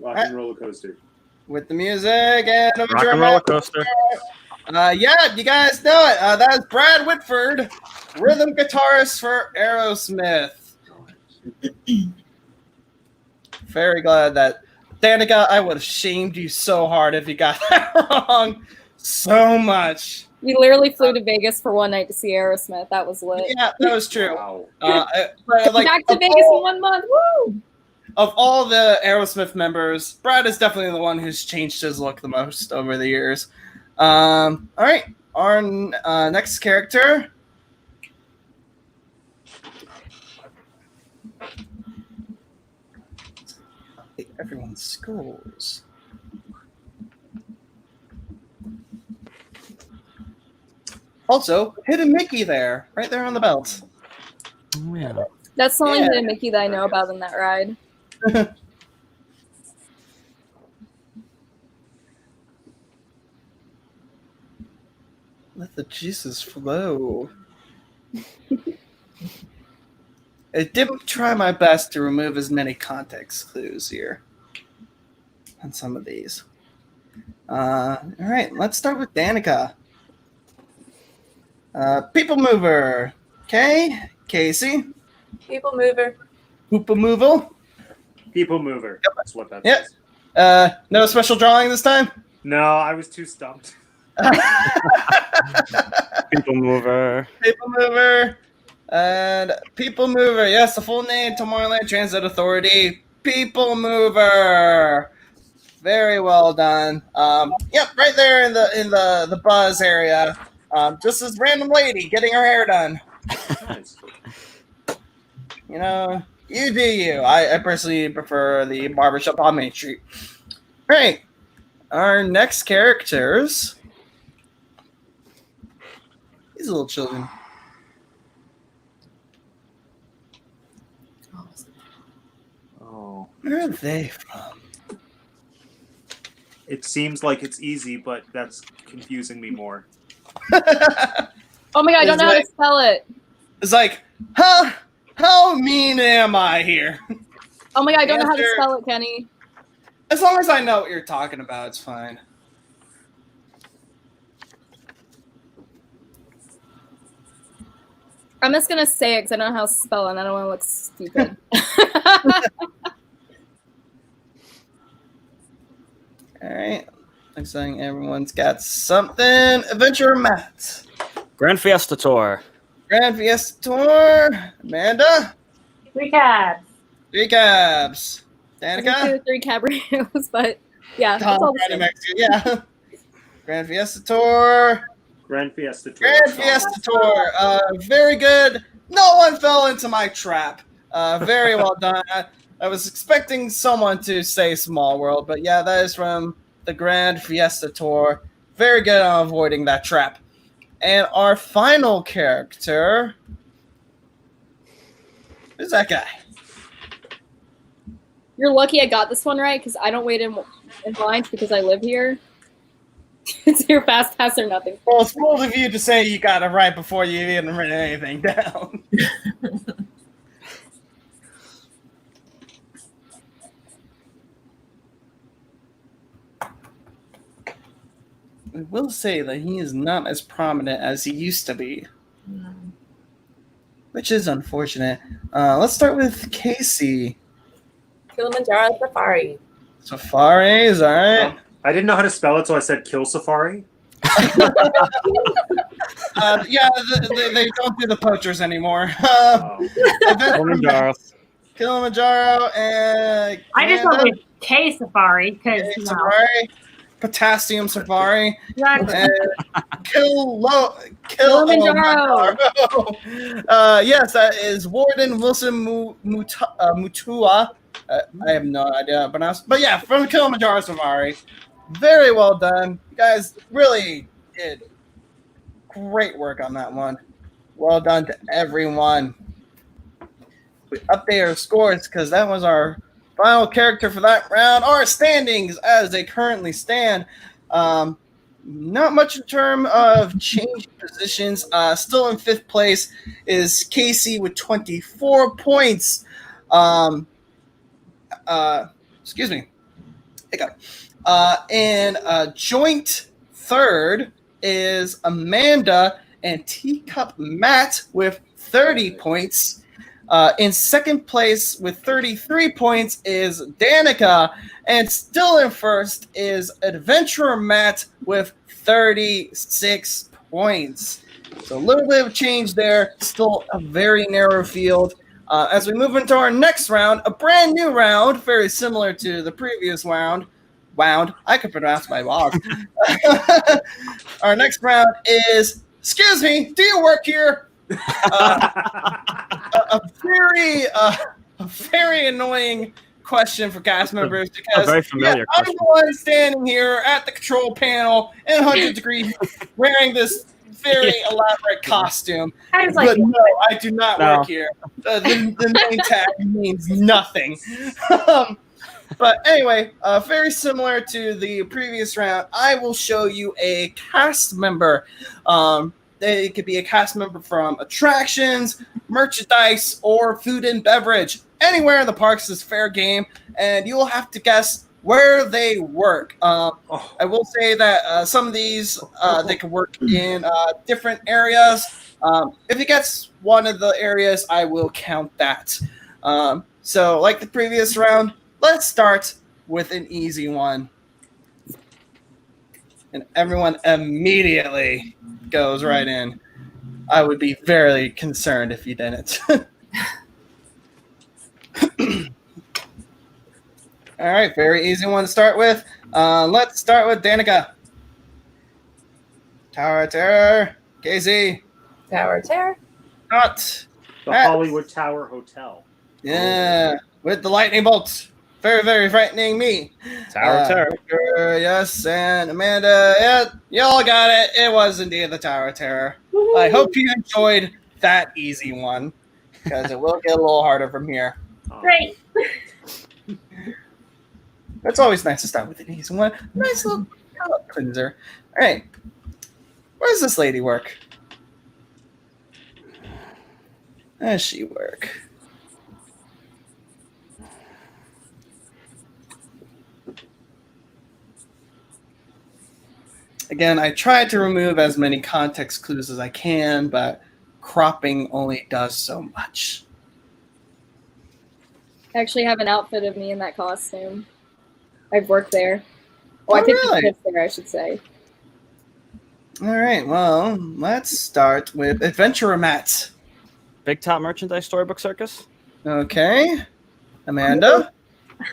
Rock and roller coaster. With the music and Rock and roller coaster. Yeah, you guys know it. That is Brad Whitford, rhythm guitarist for Aerosmith. Very glad that Danica, I would have shamed you so hard if you got that wrong. So much. We literally flew to Vegas for one night to see Aerosmith. That was lit. Yeah, that was true. Wow. Back to Vegas in 1 month. Woo! Of all the Aerosmith members, Brad is definitely the one who's changed his look the most over the years. All right, our next character. Everyone's scores. Also, hidden Mickey there, right there on the belt. Oh, yeah. That's the only Yeah. hidden Mickey that I know about in that ride. Let the juices flow. I did try my best to remove as many context clues here on some of these. All right, let's start with Danica. People Mover. Okay, Casey. People mover. Hoopa Moval. People mover. Yep. That's what that Yep. is. No special drawing this time? No, I was too stumped. People mover. People Mover. And People Mover. Yes, the full name, Tomorrowland Transit Authority. People Mover. Very well done. Yep, right there in the buzz area. Just this random lady getting her hair done. Nice. You know, you do you. I personally prefer the barbershop on Main Street. Right. Our next characters. These little children. Oh. Where are they from? It seems like it's easy, but that's confusing me more. Oh my god, I don't know how to spell it. It's like, huh? How mean am I here? Oh my god, I don't know how to Answer. spell it, Kenny. As long as I know what you're talking about, it's fine. I'm just gonna say it because I don't know how to spell it and I don't want to look stupid. All right. Looks like everyone's got something. Adventure Matt. Grand Fiesta Tour. Grand Fiesta Tour. Amanda. Recap. Recaps. Danica. 3 cabrios, but yeah, that's all the same. Yeah. Grand Fiesta Tour. Grand Fiesta Tour. Grand Fiesta Tour. Very good. No one fell into my trap. Very well done. I was expecting someone to say Small World, but yeah, that is from the Grand Fiesta Tour. Very good on avoiding that trap. And our final character. Who's that guy? You're lucky I got this one right because I don't wait in lines because I live here. It's your fast pass or nothing. Well, it's bold of you to say you got it right before you even written anything down. I will say that he is not as prominent as he used to be, which is unfortunate. Let's start with Casey. Kilimanjaro Safari. Safaris, all right. I didn't know how to spell it, so I said Kill Safari. Yeah, they don't do the poachers anymore. Oh. Adventure Kilimanjaro. Kilimanjaro, and I just went with K Safari because Safari, Potassium Safari, exactly. and Kilimanjaro. Yes, that is Warden Wilson Mutua. I have no idea how to pronounce, but yeah, from Kilimanjaro Safari. Very well done. You guys really did great work on that one. Well done to everyone. We update our scores because that was our final character for that round. Our standings as they currently stand. Not much in terms of changing positions. Still in 5th place is Casey with 24 points. Excuse me. Hiccup. And joint 3rd is Amanda and Teacup Matt with 30 points. In 2nd place with 33 points is Danica, and still in 1st is Adventurer Matt with 36 points. So a little bit of change there, still a very narrow field. As we move into our next round, a brand new round, very similar to the previous round. I could pronounce my boss. Our next round is, excuse me, do you work here? A very annoying question for cast members because very familiar I'm question. the one standing here at the control panel in 100 degrees wearing this very elaborate costume. I was like, But no, I do not work here. The name tag means nothing. But anyway, very similar to the previous round, I will show you a cast member. It could be a cast member from attractions, merchandise, or food and beverage. Anywhere in the parks is fair game, and you will have to guess where they work. I will say that some of these, they can work in different areas. If it gets one of the areas, I will count that. So like the previous round, let's start with an easy one. And everyone immediately goes right in. I would be very concerned if you didn't. All right, very easy one to start with. Let's start with Danica. Tower of Terror. Casey. Tower of Terror. Not. The Hollywood Tower Hotel. Yeah, with the lightning bolts. Very, very frightening me. Tower of Terror. Yes, and Amanda. Yeah, you all got it. It was indeed the Tower of Terror. Woo-hoo. I hope you enjoyed that easy one because it will get a little harder from here. Great. It's always nice to start with an easy one. Nice little palate cleanser. All right. Where does this lady work? Where does she work? Again, I tried to remove as many context clues as I can, but cropping only does so much. I actually have an outfit of me in that costume. I've worked there. Well, I think really? it's there, I should say. All right, well, let's start with Adventurer Matt. Big Top Merchandise Storybook Circus. Okay. Amanda?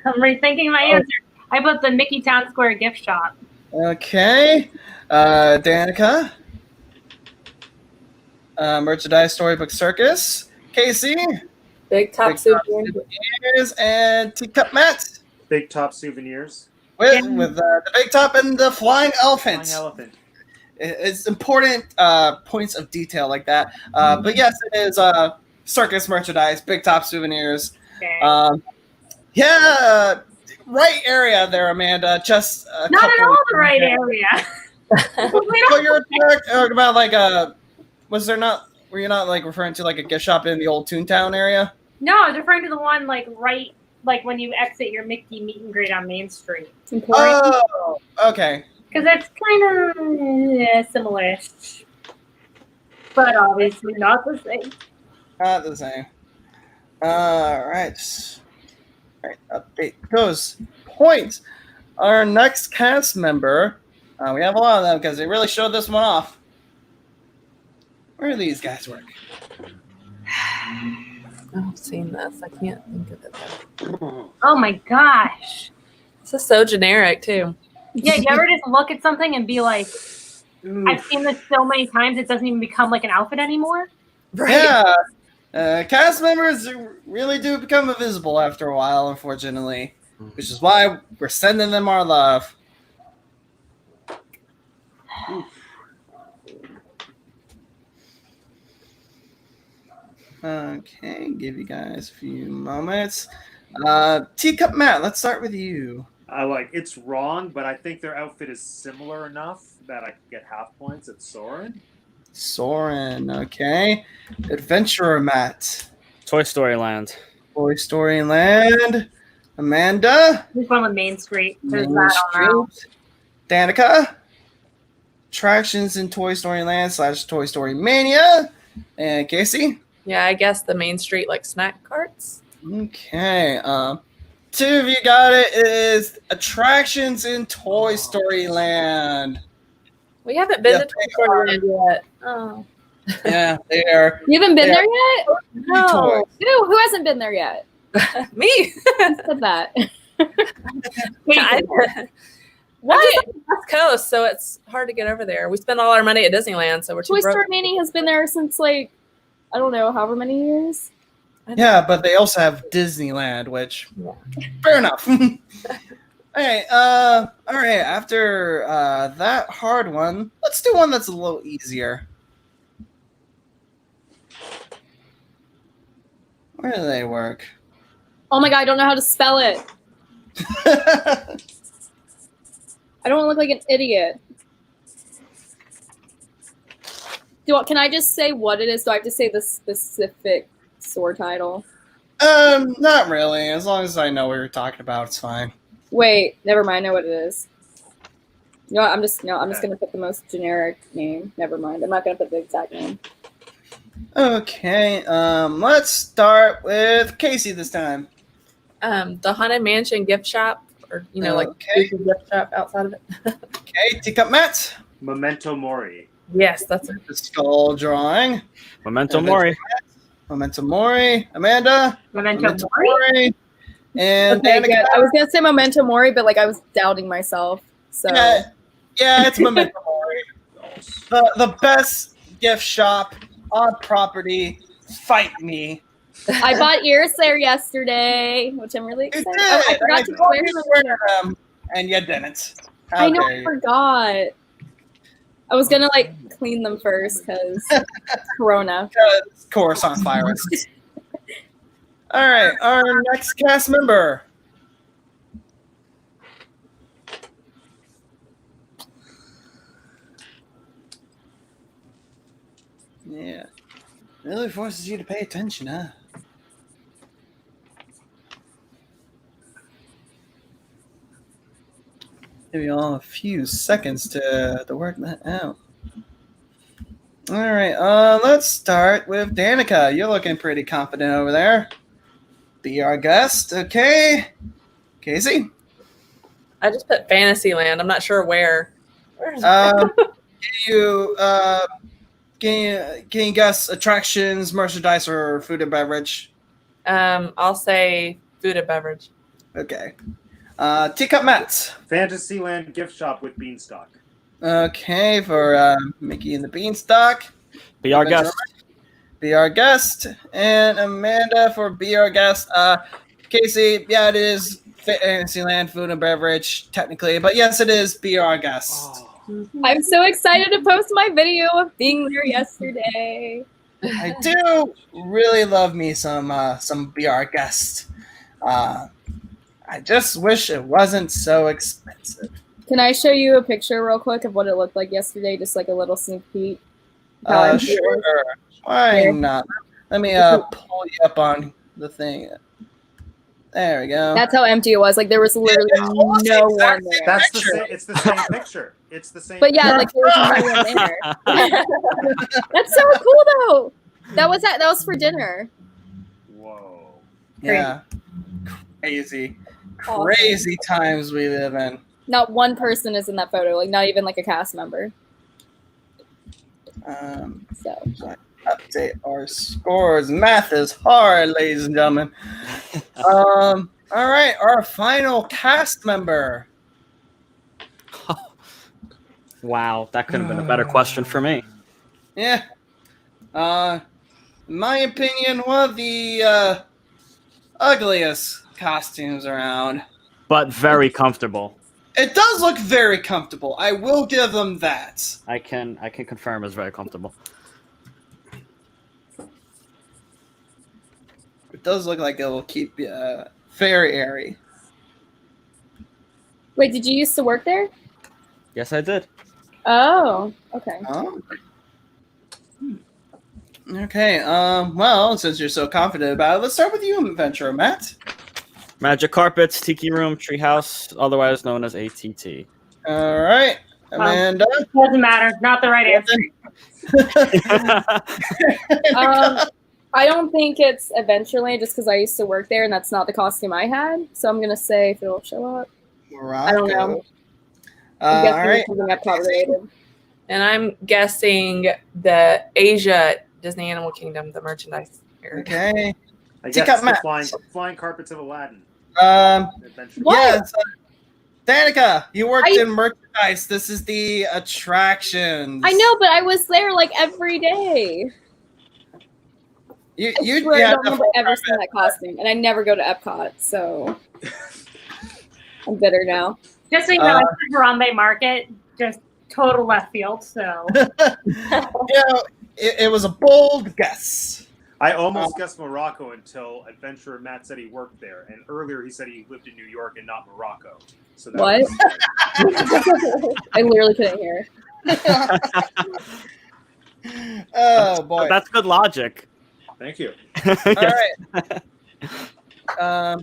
I'm rethinking my answer. I put the Mickey Town Square gift shop. Okay. Danica? Merchandise Storybook Circus. Casey? Big Top Souvenirs. And Teacup Matt? Big Top Souvenirs. With the Big Top and the Flying Elephant. Flying Elephant. It's important points of detail like that. But yes, it is circus merchandise, Big Top Souvenirs. Okay. Yeah, right area there, Amanda. Just not at all the right area. So you're talking about like was there not? Were you not like referring to like a gift shop in the old Toontown area? No, I was referring to the one like right, like when you exit your Mickey meet and greet on Main Street. Oh, okay. Because that's kind of similar-ish, but obviously not the same. Not the same. All right. All right. Update goes points. Our next cast member. We have a lot of them because they really showed this one off. Where do these guys work? I've seen this. I can't think of it though. Oh my gosh. This is so generic too. Yeah, you ever just look at something and be like, I've seen this so many times it doesn't even become like an outfit anymore? Yeah. Cast members really do become invisible after a while, unfortunately, which is why we're sending them our love. Okay, give you guys a few moments. Teacup Matt, let's start with you. It's wrong, but I think their outfit is similar enough that I could get half points at Soren. Soren, okay. Adventurer Matt. Toy Story Land. Toy Story Land. Amanda. This one with Main Street. There's Main that on now. Street. Danica. Attractions in Toy Story Land / Toy Story Mania. And Casey. Yeah, I guess the Main Street like snack carts. Okay. Two of you got it. It is attractions in Toy Story Land. We haven't been to Toy Story Land yet. Oh. Yeah, they are. You haven't been there yet? No. Who hasn't been there yet? Me. Who said that? What? I'm just on the West Coast, so it's hard to get over there. We spend all our money at Disneyland, so we're too Toy broke. Story Mania has been there since like, I don't know, however many years. Yeah, but they also have Disneyland, which fair enough. All right. After that hard one, let's do one that's a little easier. Where do they work? Oh my god, I don't know how to spell it. I don't want to look like an idiot. Can I just say what it is? Do I have to say the specific store title? Not really. As long as I know what you're talking about, it's fine. Wait, never mind. I know what it is. No, I'm just gonna put the most generic name. Never mind. I'm not gonna put the exact name. Okay. Let's start with Casey this time. The Haunted Mansion gift shop, or like Okay. gift shop outside of it. Okay, Teacup Matt. Memento Mori. Yes, that's it. The skull drawing. Memento Mori. Memento Mori. Amanda. Memento Mori. And Okay, Danica. good. I was gonna say Memento Mori, but like I was doubting myself. So Yeah, it's Memento Mori. The best gift shop on property. Fight me. I bought ears there yesterday, which I'm really You excited. did. Oh, I forgot to told wear you them. to wear them, and you didn't. How I know, dare I you. forgot. I was gonna like clean them first because Corona. Because Coruscant virus. All right, our next cast member. Yeah. Really forces you to pay attention, huh? Give you all a few seconds to work that out. All right, let's start with Danica. You're looking pretty confident over there. Be our guest, okay? Casey? I just put Fantasyland. I'm not sure where. Where is it? Can you guess attractions, merchandise, or food and beverage? I'll say food and beverage. Okay. Teacup Mats. Fantasyland gift shop with Beanstalk. Okay, for Mickey and the Beanstalk. Be our guest. Be our guest. And Amanda for Be Our Guest. Casey, yeah, it is Fantasyland food and beverage, technically. But yes, it is Be Our Guest. Oh. I'm so excited to post my video of being there yesterday. I do really love me some Be Our Guest. I just wish it wasn't so expensive. Can I show you a picture real quick of what it looked like yesterday? Just like a little sneak peek. How empty it was. Sure. Why There. not? Let me pull you up on the thing. There we go. That's how empty it was. Like there was literally almost the no exact one there. That's the Picture. same. It's the same picture. It's the same. But yeah, like there was no one there. That's so cool though. That was for dinner. Whoa. Yeah. Crazy. Awesome. Crazy times we live in. Not one person is in that photo. Like not even like a cast member. Um, So update our scores. Math is hard, ladies and gentlemen. All right, our final cast member. Wow, that could have been a better question for me. Yeah. In my opinion, one of the ugliest costumes around. But very comfortable. It does look very comfortable. I will give them that. I can confirm it's very comfortable. It does look like it will keep very airy. Wait, did you used to work there? Yes, I did. Oh, okay. Oh. Okay, well, since you're so confident about it, let's start with you, Adventurer Matt. Magic carpets, tiki room, treehouse, otherwise known as ATT. All right, Amanda. Doesn't matter. Not the right answer. I don't think it's Adventureland just because I used to work there and that's not the costume I had. So I'm gonna say if it'll show up. Morocco. I don't know. All right. And I'm guessing the Asia Disney Animal Kingdom, the merchandise area. Okay. I Tick guess up, the Matt. flying carpets of Aladdin. Adventure. What? Yes. Danica, you worked in merchandise. This is the attractions. I know, but I was there like every day. You I swear I don't remember ever seeing that costume, and I never go to Epcot, so I'm bitter now. Just so you know, I said Harambe Market, just total left field. So it was a bold guess. I almost guessed Morocco until Adventurer Matt said he worked there, and earlier he said he lived in New York and not Morocco. So that What? was- I literally couldn't hear. Oh boy. That's good logic. Thank you. All right.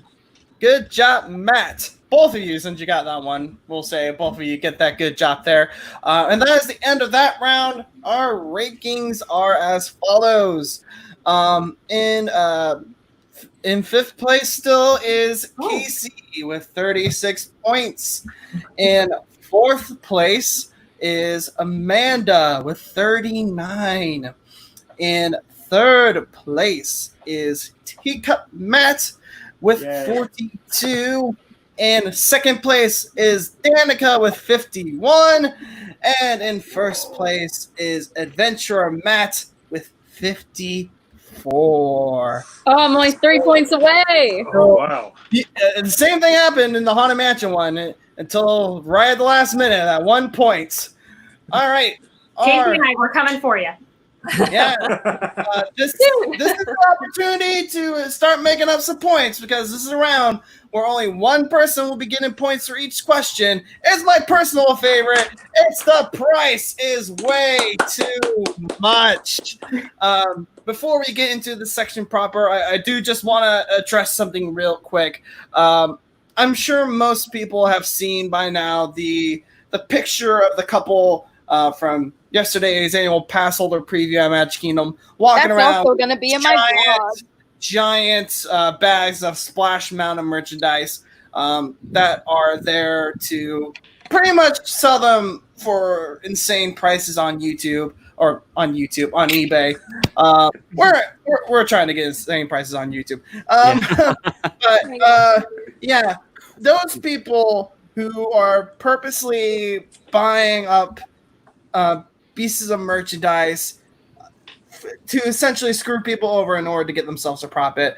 Good job, Matt. Both of you, since you got that one, we'll say both of you get that good job there. And that is the end of that round. Our rankings are as follows. In fifth place still is Casey with 36 points. In fourth place is Amanda with 39. In third place is Teacup Matt with 42. And second place is Danica with 51. And in first place is Adventurer Matt with 54. Oh, I'm only 3 points away. Oh, wow. The same thing happened in the Haunted Mansion one until right at the last minute at 1 point. All right. Casey and I, we're coming for you. Yeah. This is the opportunity to start making up some points because this is a round where only one person will be getting points for each question. It's my personal favorite. It's the price is way too much. Before we get into the section proper, I do just want to address something real quick. I'm sure most people have seen by now the picture of the couple from yesterday's annual pass holder preview at Magic Kingdom walking That's around. also going to be in my vlog. Giant bags of Splash Mountain merchandise that are there to pretty much sell them for insane prices on YouTube or on eBay. We're trying to get insane prices on YouTube. But yeah, those people who are purposely buying up pieces of merchandise to essentially screw people over in order to get themselves a profit,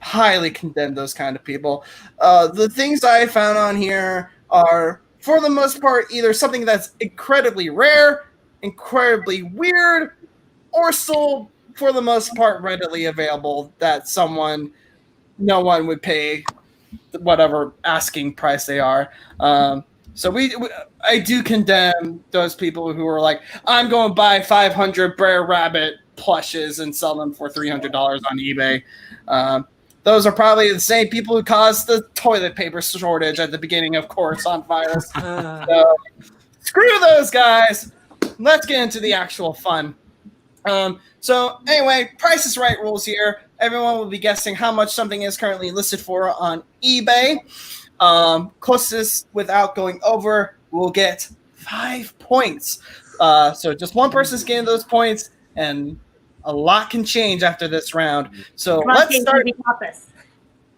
highly condemn those kind of people. The things I found on here are, for the most part, either something that's incredibly rare, incredibly weird, or still, for the most part, readily available that no one would pay whatever asking price they are. So I do condemn those people who are like, I'm going to buy 500 Brer Rabbit plushes and sell them for $300 on eBay. Those are probably the same people who caused the toilet paper shortage at the beginning of Chorus on Fire. So, screw those guys. Let's get into the actual fun. So anyway, Price is Right rules here. Everyone will be guessing how much something is currently listed for on eBay. Closest without going over will get 5 points. So just one person's getting those points, and a lot can change after this round. So let's start.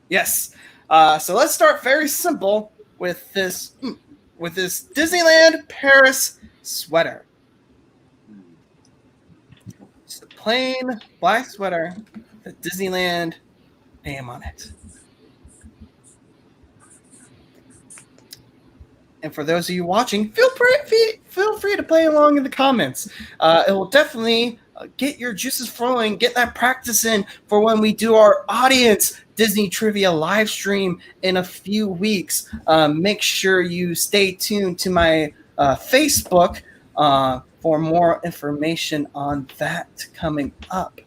Yes. So let's start very simple with this Disneyland Paris sweater. Just a plain black sweater with a Disneyland name on it. And for those of you watching, feel free to play along in the comments. It will definitely get your juices flowing, get that practice in for when we do our audience Disney Trivia live stream in a few weeks. Make sure you stay tuned to my Facebook for more information on that coming up.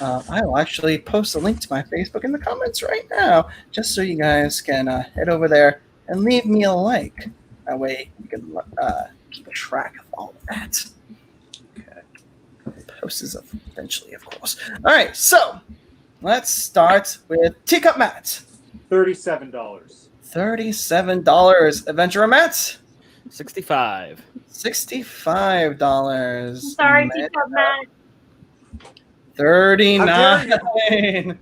I will actually post a link to my Facebook in the comments right now, just so you guys can head over there and leave me a like. That way you can keep track of all of that. Okay. Post is eventually, of course. All right, so let's start with Teacup Matt. $37. $37. Adventurer Matt. $65. $65. Sorry, Teacup Matt. $39.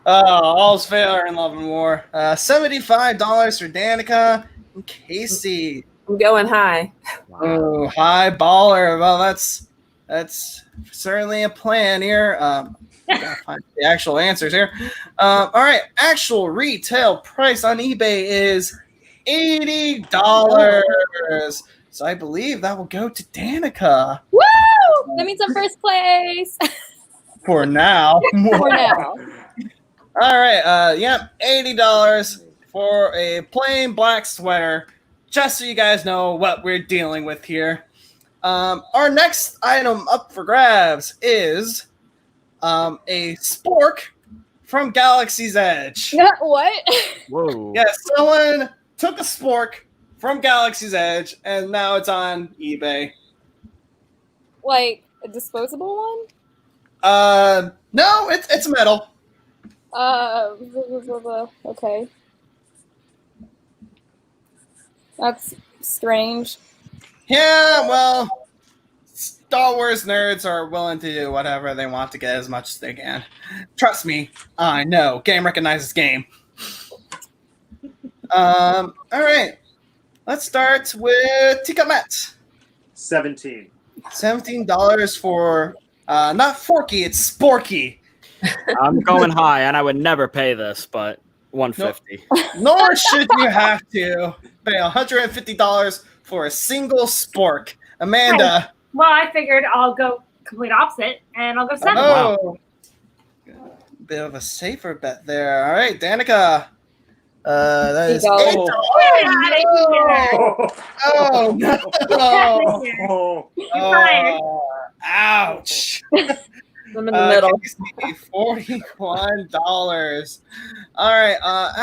All's fair in love and war. $75 for Danica and Casey. I'm going high. Oh, high baller. Well, that's certainly a plan here. Gotta find the actual answers here. All right, actual retail price on eBay is $80. So I believe that will go to Danica. Woo! That means I'm first place. For now. For now. All right, yep, $80 for a plain black sweater, just so you guys know what we're dealing with here. Our next item up for grabs is a spork from Galaxy's Edge. What? Whoa. Yeah, someone took a spork from Galaxy's Edge, and now it's on eBay. Like a disposable one? No, it's metal. Okay. That's strange. Yeah, well, Star Wars nerds are willing to do whatever they want to get as much as they can. Trust me, I know. Game recognizes game. All right. Let's start with Teacup Matt. $17. $17 for, not Forky, it's Sporky. I'm going high, and I would never pay this, but $150. Nor should you have to pay $150 for a single spork. Amanda. Well, I figured I'll go complete opposite, and I'll go 7. Oh, bit of a safer bet there. All right, Danica. That is $8. Oh no! You're fired. Ouch! I'm in the middle. $41. All right.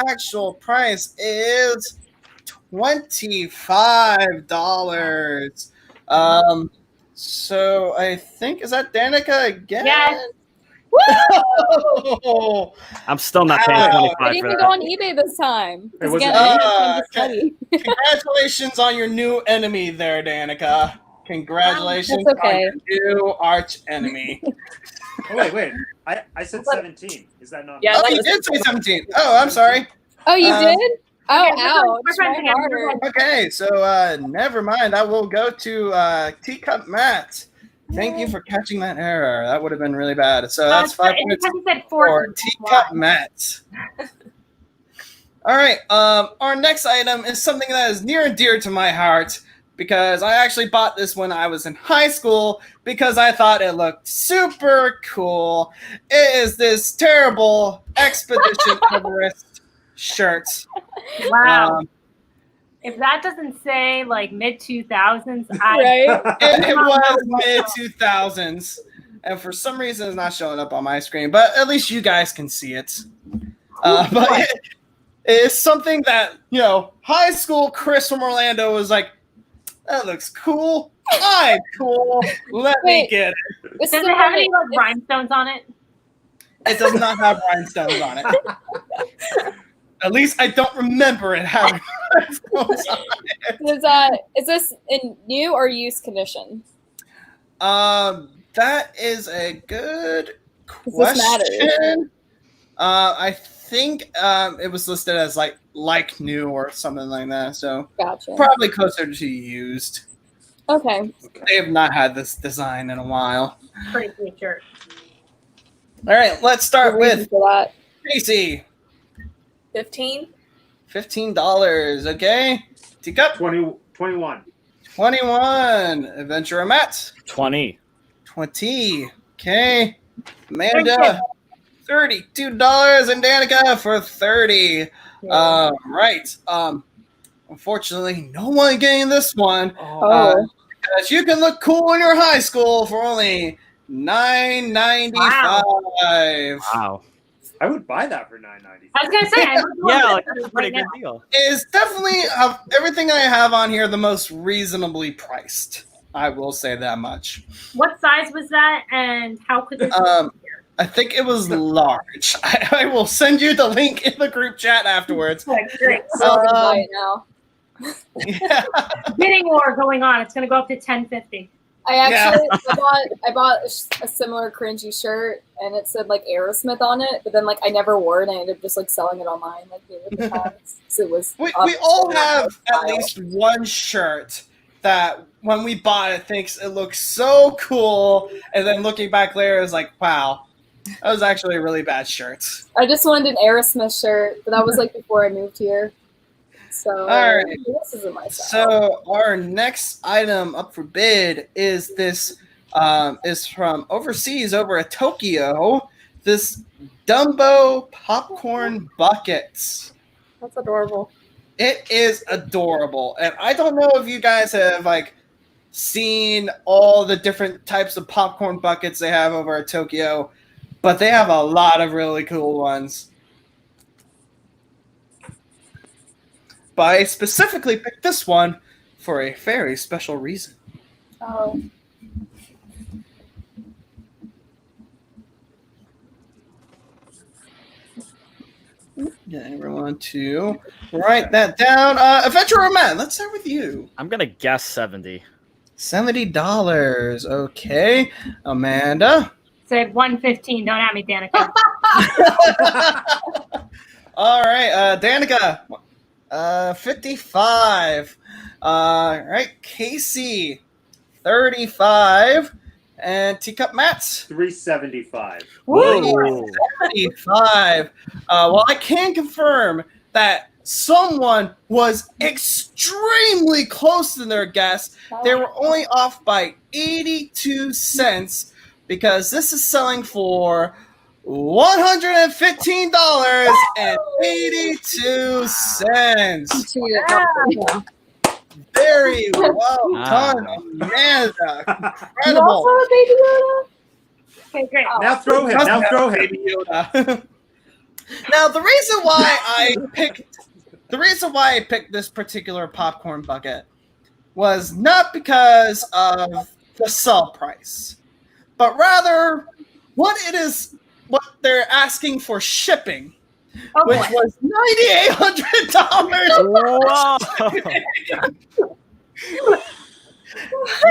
Actual price is $25. So I think, is that Danica again? Yes. Woo! I'm still not paying 25 I didn't for even that. go on eBay this time. It wasn't Again, me. I didn't have time to study. Congratulations on your new enemy there, Danica. Congratulations That's okay. on your new arch enemy. Oh, wait. I said 17. Is that not? Yeah, Oh, you did say 17. Oh, I'm sorry. Oh, you did? Oh, Okay, ouch. we're friends Try again. harder. Okay, so never mind. I will go to Teacup Matt. Thank you for catching that error. That would have been really bad. So that's 5 It's points because you said for 4. Teacup Matt. All right. Our next item is something that is near and dear to my heart because I actually bought this when I was in high school because I thought it looked super cool. It is this terrible Expedition Everest shirt. Wow. If that doesn't say like mid 2000s, Right? It was mid 2000s, and for some reason it's not showing up on my screen. But at least you guys can see it. But it's something that high school Chris from Orlando was like, "That looks cool. I'm cool. Let me get it." This Does is it have any the- like rhinestones on it? It does not have rhinestones on it. At least I don't remember it having rhinestones on it. Is this in new or used condition? That is a good Does this matter? question. I think it was listed as like new or something like that. So Gotcha. probably closer to used. Okay. They have not had this design in a while. Pretty sweet shirt. All right, let's start Good reason with for that. Casey. 15. $15. Okay. Teacup. 21. 21. Adventurer Matt. 20. 20. Okay. Amanda. $32 and Danica for 30. Right. Unfortunately, no one getting this one. Because you can look cool in your high school for only $9.95. Wow. I would buy that for $9.95. I was gonna say, I would love Yeah, this like that's a pretty right good deal. Is definitely of everything I have on here the most reasonably priced. I will say that much. now. What size was that, and how could this? I think it was large. I will send you the link in the group chat afterwards. Great. So I'm gonna buy it now. Yeah. Bidding war going on. It's gonna go up to $10.50. I actually I bought a similar cringy shirt and it said like Aerosmith on it, but then like I never wore it and I ended up just like selling it online like with the tags. So it was We all have at least one shirt that when we bought it thinks it looks so cool, and then looking back later is like, wow, that was actually a really bad shirt. I just wanted an Aerosmith shirt, but that was like before I moved here. So All right. this isn't my style. So our next item up for bid is this is from overseas over at Tokyo. This Dumbo popcorn buckets. That's adorable. It is adorable, and I don't know if you guys have like seen all the different types of popcorn buckets they have over at Tokyo, but they have a lot of really cool ones. But I specifically picked this one for a very special reason. Oh. Get everyone to write that down. Adventurer Man, let's start with you. I'm gonna guess 70. $70. Okay. Amanda. Say $115. Don't at me, Danica. All right. Danica. 55. All right. Casey. 35. And Teacup Mats. $375. Whoa. 75. Well, I can confirm that someone was extremely close in their guess. They were only off by 82 cents because this is selling for $115.82. Very well done, Amanda. Incredible. Okay, great. Now throw him. Now throw him. Baby Yoda. Now the reason why I picked this particular popcorn bucket was not because of the sell price, but rather what they're asking for shipping, which was $9,800. Whoa.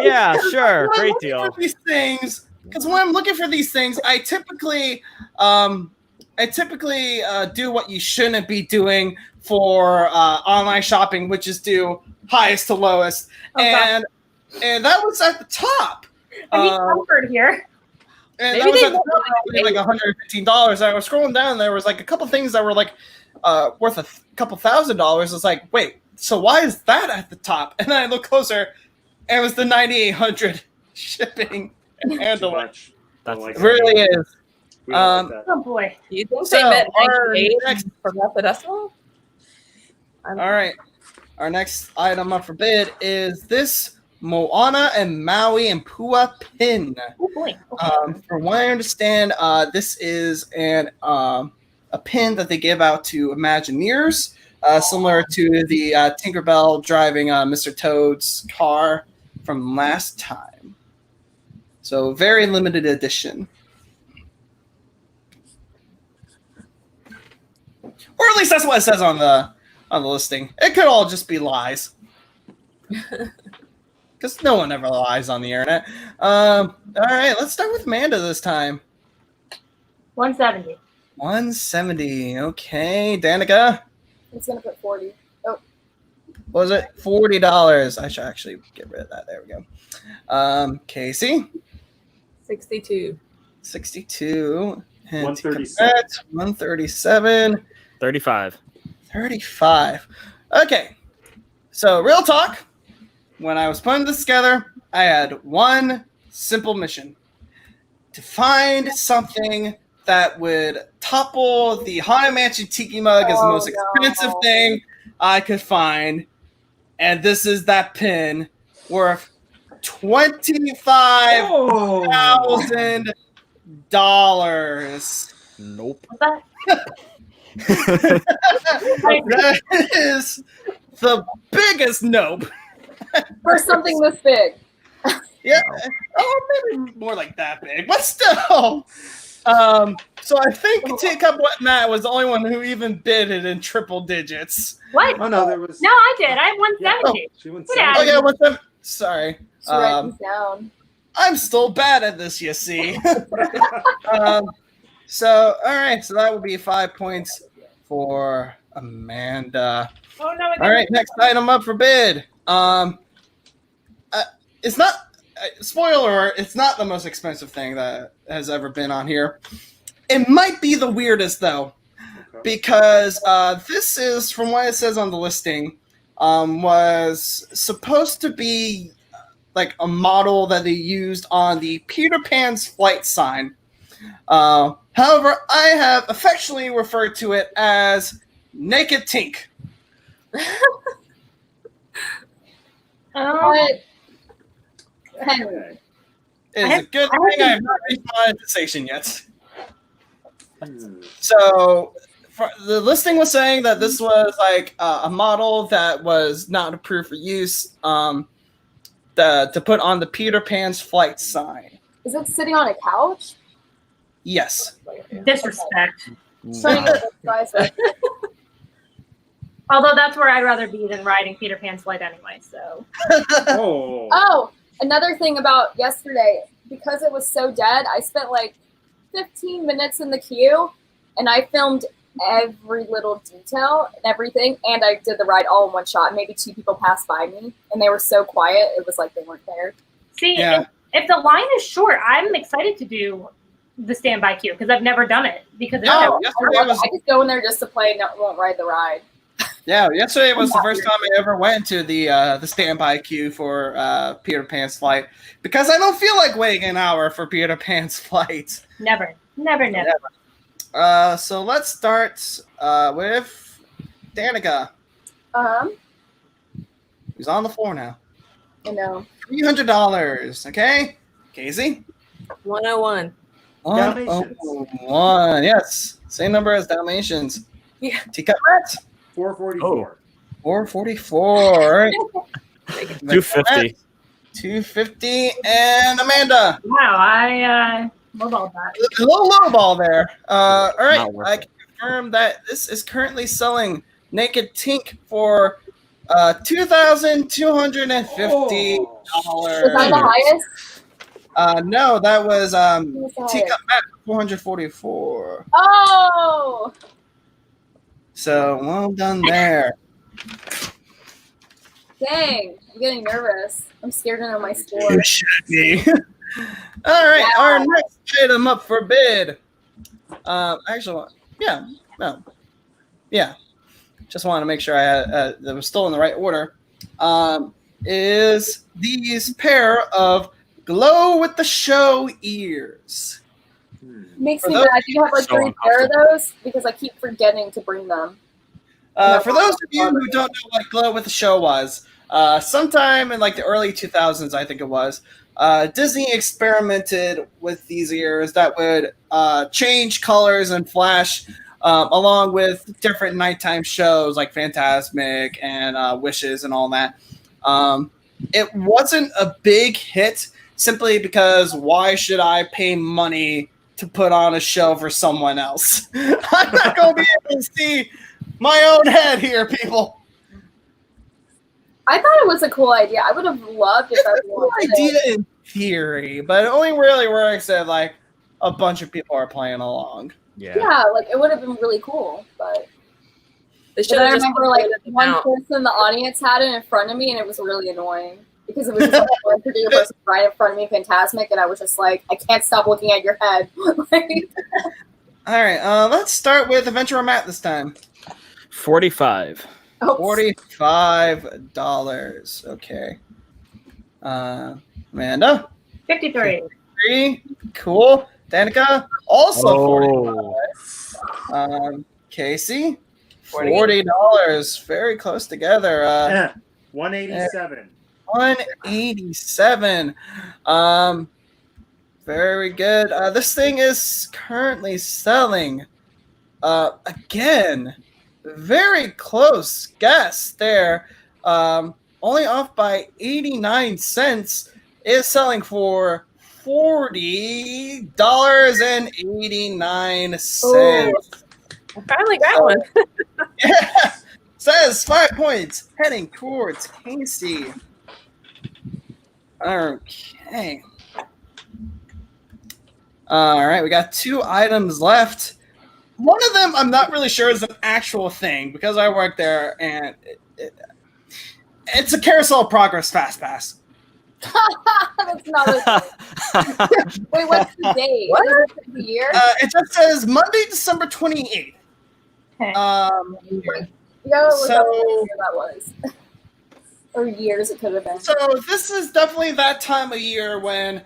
Yeah, sure. Great deal. These things, because when I'm looking for these things, I typically do what you shouldn't be doing for online shopping, which is do highest to lowest, and that was at the top. I need comfort here. And Maybe that was they at the top, like $115. I was scrolling down, and there was like a couple things that were like worth a couple $1,000s. It's like, wait, so why is that at the top? And then I look closer, and it was the $9,800 shipping and handling. That's Like It really is. We don't like that. Oh boy. Do you think So, they meant our 98 next- for the decimal? All right. Our next item up for bid is this Moana and Maui and Pua pin. Oh boy. From what I understand, this is a pin that they give out to Imagineers, similar to the Tinkerbell driving Mr. Toad's car from last time. So very limited edition. Or at least that's what it says on the listing. It could all just be lies. Because because no one ever lies on the internet. All right, let's start with Amanda this time. 170. 170. Okay, Danica. I'm just gonna put 40. Oh, What was it? $40. I should actually get rid of that. There we go. Casey. 62. 62. 137. 137. 35. 35. Okay. So, real talk. When I was putting this together, I had one simple mission: to find something that would topple the Haunted Mansion Tiki Mug as the most expensive thing I could find. And this is that pin worth $25,000. Nope. What's that? That is the biggest nope. for something this big. Yeah. Oh, maybe more like that big, but still. So I think Teacup Wet Matt was the only one who even bid it in triple digits. What? Oh no, there was. No, I did. I have 170. She went Yeah. Oh yeah, what's up? Sorry. She writes these down. I'm still bad at this, you see. So all right, so that would be 5 points for Amanda. Oh no! All right, next item up for bid. It's not. Spoiler alert, it's not the most expensive thing that has ever been on here. It might be the weirdest, though, because this is, from what it says on the listing, was supposed to be like a model that they used on the Peter Pan's flight sign. However, I have affectionately referred to it as Naked Tink. What? Henry. Okay. It's a good thing I have not reached monetization yet. Hmm. So the listing was saying that this was like a model that was not approved for use to put on the Peter Pan's flight sign. Is it sitting on a couch? Yes. Disrespect. Trying to get the size right. Although that's where I'd rather be than riding Peter Pan's flight anyway. So. Oh. Oh, another thing about yesterday, because it was so dead, I spent like 15 minutes in the queue, and I filmed every little detail and everything, and I did the ride all in one shot. Maybe 2 people passed by me, and they were so quiet, it was like they weren't there. See, Yeah. if the line is short, I'm excited to do the standby queue because I've never done it. Because it's No, so- yesterday was I just go in there just to play, won't ride the ride. yesterday was the first time I ever went to the standby queue for Peter Pan's flight because I don't feel like waiting an hour for Peter Pan's flight. never. So let's start with Danica, who's on the floor now. You know. $300. Okay, Casey. 101. Dalmatians. 101. Yes, same number as Dalmatians. Yeah. Teacup Rat. 444. 444. All right. 250. 250. And Amanda. Wow, I lowballed that. A little low ball there. All right. Not worth I it. can confirm that this is currently selling Naked Tink for $2,250. Was that the highest? No, that was Who was the Teacup highest? Mat 444. Oh! So well done there. Dang, I'm getting nervous. I'm scared to know my score. You should be. All right, Yeah. our next item up for bid. Actually, just wanted to make sure I had that was still in the right order. Is these pair of glow with the show ears? Makes For me those mad. You have like so 3 pair of those because I keep forgetting to bring them. For those of you who don't know what glow with the show was, sometime in like the early 2000s, I think it was, Disney experimented with these ears that would change colors and flash along with different nighttime shows like Fantasmic and Wishes and all that. It wasn't a big hit simply because why should I pay money to put on a show for someone else? I'm not going to be able to see my own head here, people. I thought it was a cool idea. I would have loved if It's a everyone cool idea in theory, but it only really works if like a bunch of people are playing along. Yeah, like it would have been really cool, but. They But should I have just remember like voted them one out. person in the audience had it in front of me, and it was really annoying because it was just like one particular person right in front of me, Fantasmic, and I was just like, I can't stop looking at your head. Like, All right, let's start with Adventure Matt this time. 45. oh, $45. Okay. Amanda? 53. 3. Cool. Danica? Also Oh. 45. Casey? $40. Very close together. 187. 187. Very good. This thing is currently selling. Again, very close guess there. Only off by 89 cents. Is selling for $40.89. I finally got one. Yeah. Says 5 points heading towards Casey. Okay. All right, we got 2 items left. One of them I'm not really sure is an actual thing because I work there, and it's a Carousel of Progress Fast Pass. that's not a Wait, what's the date? What? Is it the year? It just says Monday, December 28th. Okay. You gotta look so- up what year that was. Or years it could have been. So this is definitely that time of year when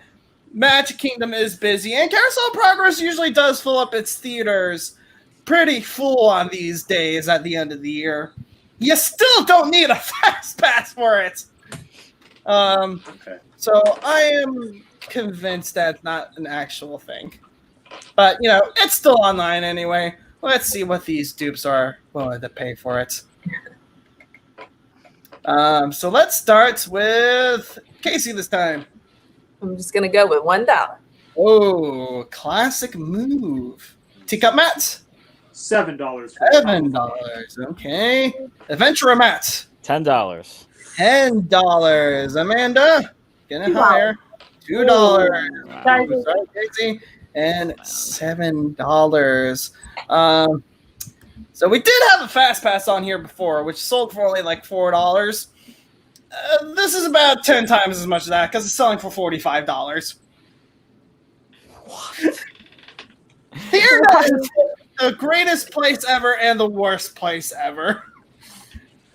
Magic Kingdom is busy, and Carousel of Progress usually does fill up its theaters pretty full on these days at the end of the year. You still don't need a fast pass for it. Okay. So I am convinced that's not an actual thing. But, you know, it's still online anyway. Let's see what these dupes are willing to pay for it. So let's start with Casey this time. I'm just gonna go with $1. Oh, classic move. Teacup Matt, $7. $7. Okay. Adventurer Matt, $10. $10. Amanda, getting higher. $2. Sorry. Sorry, Casey. And $7. So we did have a fast pass on here before, which sold for only like $4. This is about 10 times as much as that because it's selling for $45. Here is the greatest place ever and the worst place ever.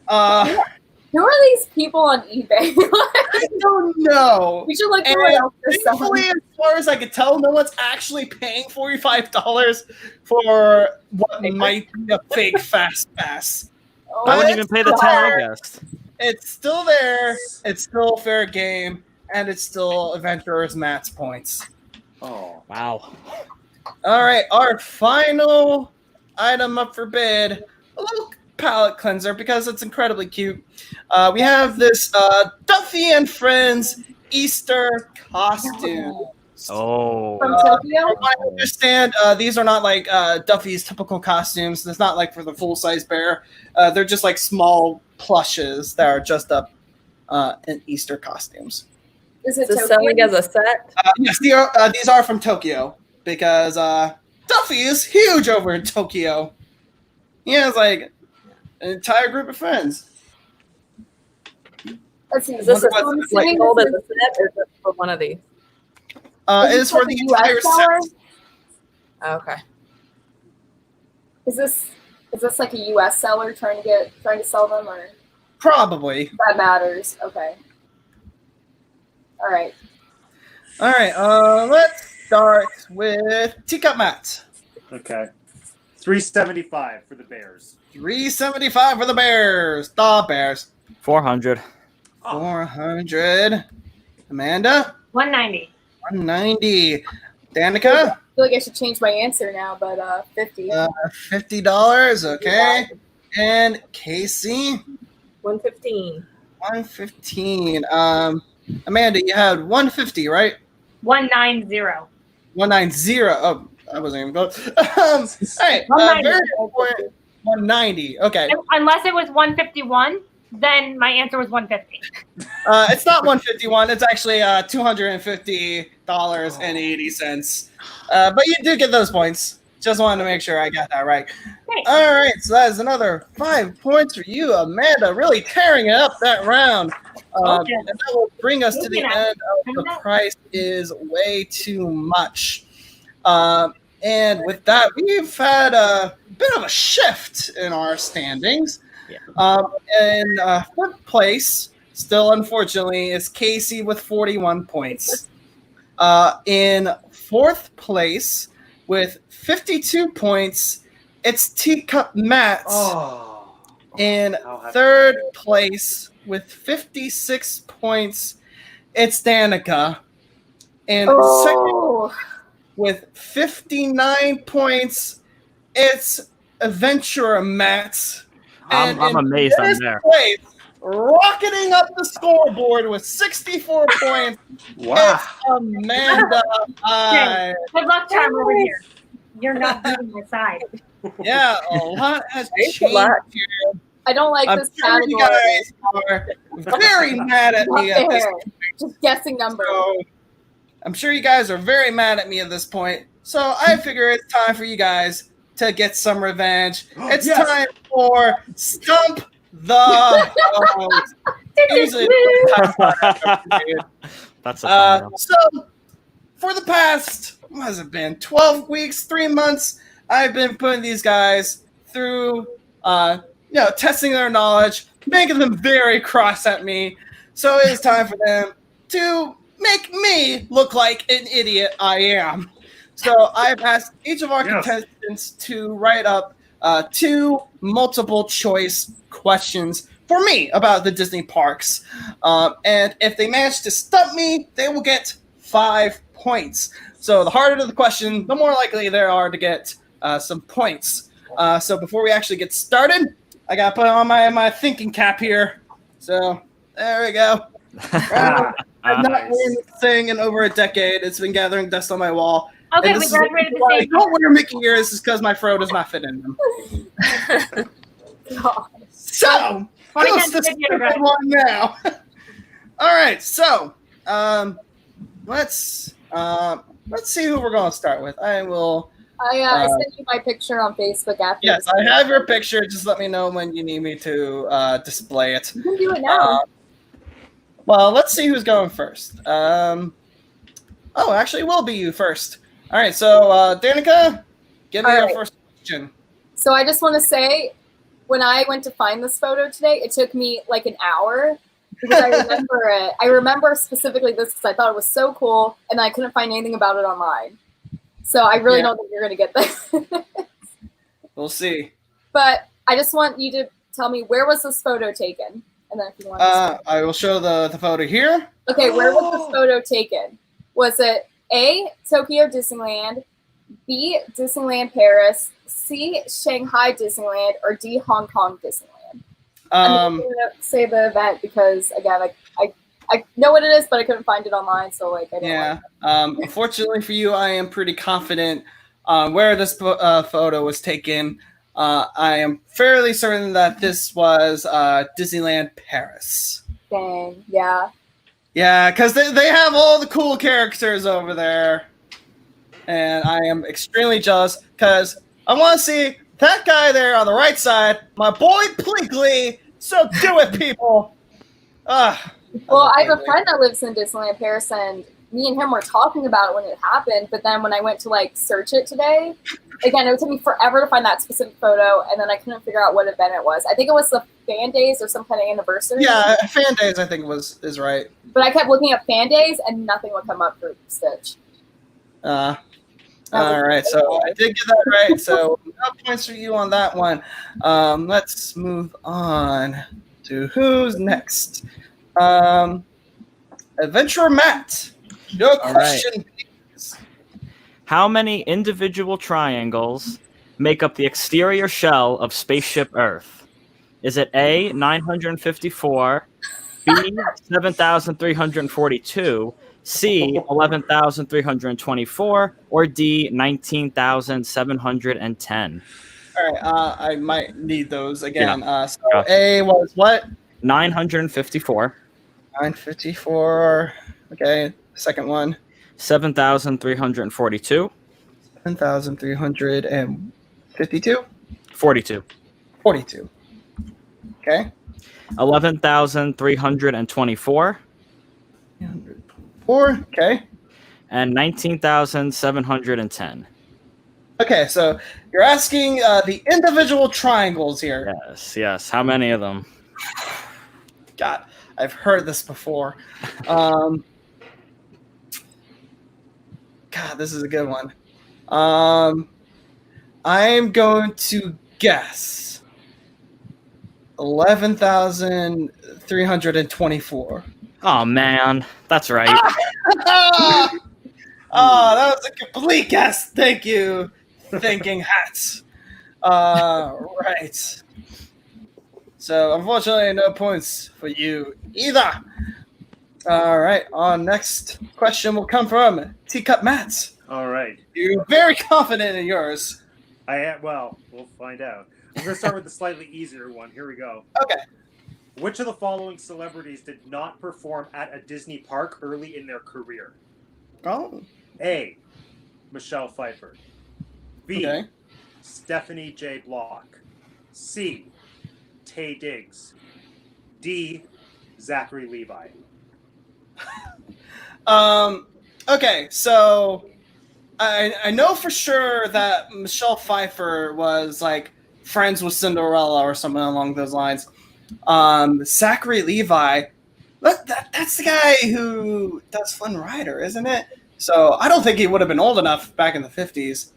Who are these people on eBay? I don't know. We should look And for what else they're thankfully, selling. as far as I could tell, no one's actually paying $45 for what might be a fake fast pass. Oh, I wouldn't even pay the 10 I guessed. It's still there. It's still fair game, and it's still Adventurers Matt's points. Oh. Wow. All right, our final item up for bid, a little palette cleanser because it's incredibly cute. We have this Duffy and Friends Easter costume. Oh. From Tokyo? From what I understand, these are not like Duffy's typical costumes. It's not like for the full-size bear. They're just like small plushes that are just up in Easter costumes. Is it Is this Tokyo? selling as a set? Yes, these are from Tokyo because Duffy is huge over in Tokyo. He has like an entire group of friends. Let's see. Is this Wonder a, what's like sold as a set or is it for one of these? It is for the entire set. Okay. Is this like a US seller trying to sell them, or Probably. that matters? Okay. All right. All right. Let's start with Teacup Matt. Okay. $3.75 for the Bears. $3.75 for the Bears. The Bears. 400. 400. Amanda. 190. 190. Danica. I feel like I should change my answer now, but 50. $50. Okay. And Casey. 115. 115. Amanda, you had 150, right? 190. 190. Oh, I wasn't even close. All right. 190. Very important. 190. Okay. Unless it was 151. then my answer was 150. It's not 151. It's actually $250.80. But you do get those points. Just wanted to make sure I got that right. Great. All right, so that is another 5 points for you, Amanda. Really tearing it up that round. And that will bring us to the end of The Price is Way Too Much. And with that, we've had a bit of a shift in our standings. Yeah. In fourth place, still unfortunately, is Casey with 41 points. In fourth place with 52 points, it's Teacup Matt. Oh. In third place with 56 points, it's Danica. In second with 59 points, it's Adventurer Matt. I'm amazed I'm there. Place, rocketing up the scoreboard with 64 points. Wow. It's Amanda. Okay. Good luck, Charm, over here. You're not beating my side. Yeah, a lot has changed here. I don't like I'm this sure you category. guys are very mad at me at this point. Just guessing numbers. So, I'm sure you guys are very mad at me at this point. So I figure it's time for you guys to get some revenge. It's time for Stump the Host. Usually That's a fun one. so for the past, what has it been, 12 weeks, 3 months, I've been putting these guys through testing their knowledge, making them very cross at me. So it is time for them to make me look like an idiot I am. So I've asked each of our contestants to write up 2 multiple choice questions for me about the Disney parks. And if they manage to stump me, they will get 5 points. So the harder the question, the more likely they are to get some points. So before we actually get started, I got to put on my thinking cap here. So there we go. I've not worn this thing in over a decade. It's been gathering dust on my wall. Okay, And we this is graduated the why I same don't wear Mickey ears is because my fro does not fit in them. So, who's the stupid one now? All right, so let's see who we're going to start with. I sent you my picture on Facebook after. Yes, I have your picture. Just let me know when you need me to display it. You can do it now. Well, let's see who's going first. Actually, it will be you first. All right, so Danica, give me your first question. So I just want to say, when I went to find this photo today, it took me like an hour because I remember it. I remember specifically this because I thought it was so cool, and I couldn't find anything about it online. So I really don't think you're going to get this. We'll see. But I just want you to tell me, where was this photo taken? And then if you want to I will show the photo here. Okay, where was this photo taken? Was it A, Tokyo Disneyland, B, Disneyland Paris, C, Shanghai Disneyland, or D, Hong Kong Disneyland? I'm going to say the event because, again, I know what it is, but I couldn't find it online, so I didn't. Unfortunately for you, I am pretty confident where this photo was taken. I am fairly certain that this was Disneyland Paris. Dang, yeah. Yeah, because they have all the cool characters over there. And I am extremely jealous because I want to see that guy there on the right side, my boy Plinkly. So do it, people. Well, I have a friend that lives in Disneyland Paris, and me and him were talking about it when it happened. But then when I went to search it today, again, it took me forever to find that specific photo, and then I couldn't figure out what event it was. I think it was the Fan Days or some kind of anniversary. Yeah, Fan Days, I think is right. But I kept looking up Fan Days, and nothing would come up for Stitch. All right, so I did get that right. So no points for you on that one. Let's move on to who's next. Adventurer Matt, your question, please. How many individual triangles make up the exterior shell of Spaceship Earth? Is it A, 954, B, 7,342, C, 11,324, or D, 19,710? All right, I might need those again. So A was what? 954. 954. Okay. Second one. 7,342. 7,352. 42. 42. Okay. 11,324. 4. Okay. And 19,710. Okay, so you're asking the individual triangles here. Yes. How many of them? God, I've heard this before. God, this is a good one. I'm going to guess 11,324. Oh man, that's right. Oh, that was a complete guess. Thank you, thinking hats. Right. So unfortunately, no points for you either. All right. Our next question will come from Teacup Matt. All right. You're very confident in yours. I am. Well, we'll find out. I'm going to start with the slightly easier one. Here we go. Okay. Which of the following celebrities did not perform at a Disney park early in their career? Oh. A. Michelle Pfeiffer. B. Okay. Stephanie J. Block. C. Taye Diggs. D. Zachary Levi. Okay, so I know for sure that Michelle Pfeiffer was like friends with Cinderella or something along those lines. Zachary Levi, that's the guy who does Flynn Rider, isn't it? So I don't think he would have been old enough back in the 50s.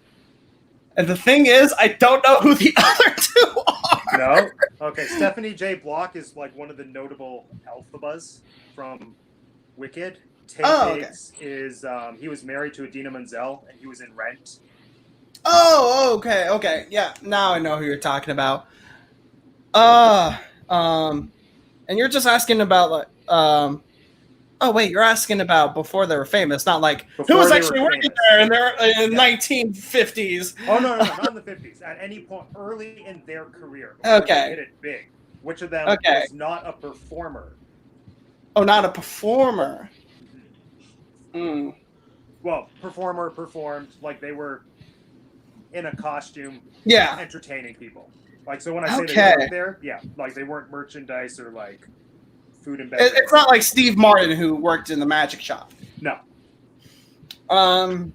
And the thing is, I don't know who the other two are. No? Okay, Stephanie J. Block is like one of the notable Elphabas from Wicked. Taye Diggs is, he was married to Idina Menzel, and he was in Rent. Oh, okay. Yeah, now I know who you're talking about. And you're just asking about, like, oh, wait, you're asking about before they were famous, not like Before who was they actually were working famous. there in the 1950s. Oh, no, not in the 50s. At any point early in their career. Okay. They hit it big. Which of them was not a performer? Oh, not a performer. Well, performer performed, like they were in a costume, entertaining people. Like, so when I say they worked there, like they weren't merchandise or like food and beverage. It's not like Steve Martin who worked in the magic shop. No. God.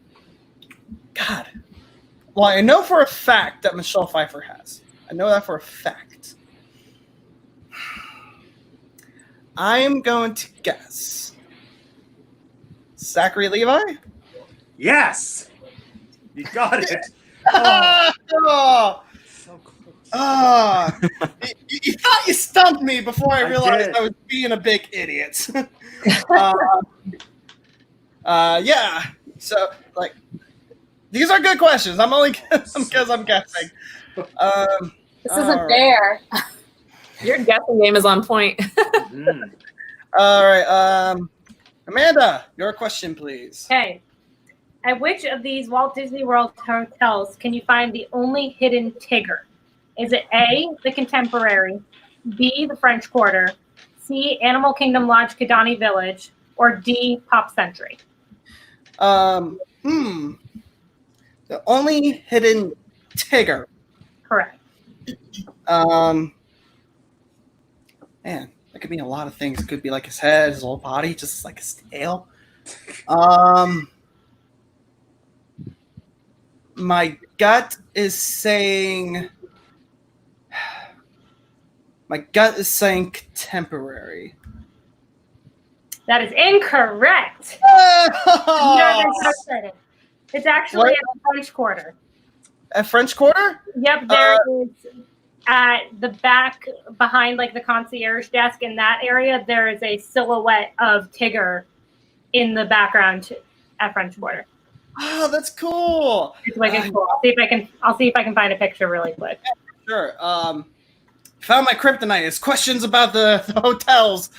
Well, I know for a fact that Michelle Pfeiffer has. I know that for a fact. I'm going to guess Zachary Levi? Yes! You got it! Oh. So close. You thought you stumped me before I realized I was being a big idiot. Yeah. So, like, these are good questions. I'm only because I'm guessing. This isn't fair. Your guessing game is on point. All right. Amanda, your question, please. Okay. At which of these Walt Disney World hotels can you find the only hidden Tigger? Is it A, the Contemporary, B, the French Quarter, C, Animal Kingdom Lodge Kidani Village, or D, Pop Century? The only hidden Tigger. Correct. Man, that could mean a lot of things. It could be like his head, his whole body, just like his tail. My gut is saying Contemporary. That is incorrect. Oh! It's actually a French Quarter. A French Quarter? Yep, there is at the back behind like the concierge desk in that area, there is a silhouette of Tigger in the background at French Quarter. Oh, that's cool. It's wicked cool. I'll see if I can find a picture really quick. Sure. Found my kryptonite. It's questions about the hotels.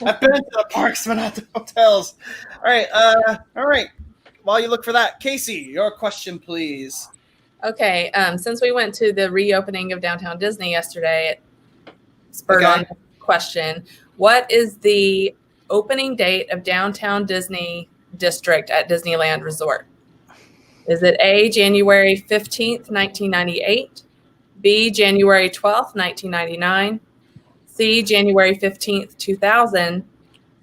I've been to the parks, but not the hotels. All right. While you look for that, Casey, your question, please. Okay. Since we went to the reopening of Downtown Disney yesterday, it spurred on this question. What is the opening date of Downtown Disney District at Disneyland Resort? Is it A, January 15th, 1998, B, January 12th, 1999, C, January 15th, 2000,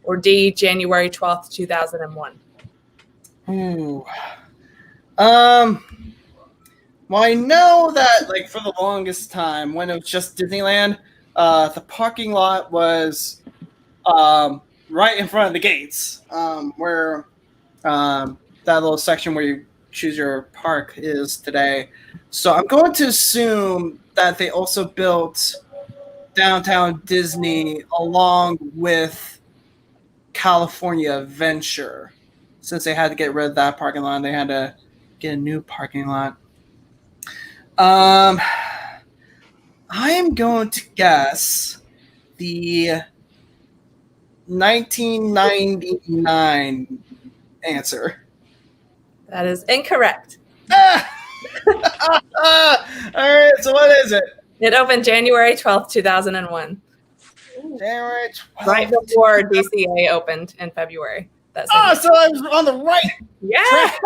or D, January 12th, 2001? Ooh. Well, I know that, like, for the longest time, when it was just Disneyland, the parking lot was right in front of the gates, where that little section where you choose your park is today. So I'm going to assume that they also built Downtown Disney along with California Adventure. Since they had to get rid of that parking lot, they had to get a new parking lot. I am going to guess the 1999 answer. That is incorrect. All right, so what is it? It opened January 12th, 2001. January 12th. Right before DCA opened in February. So I was on the right track.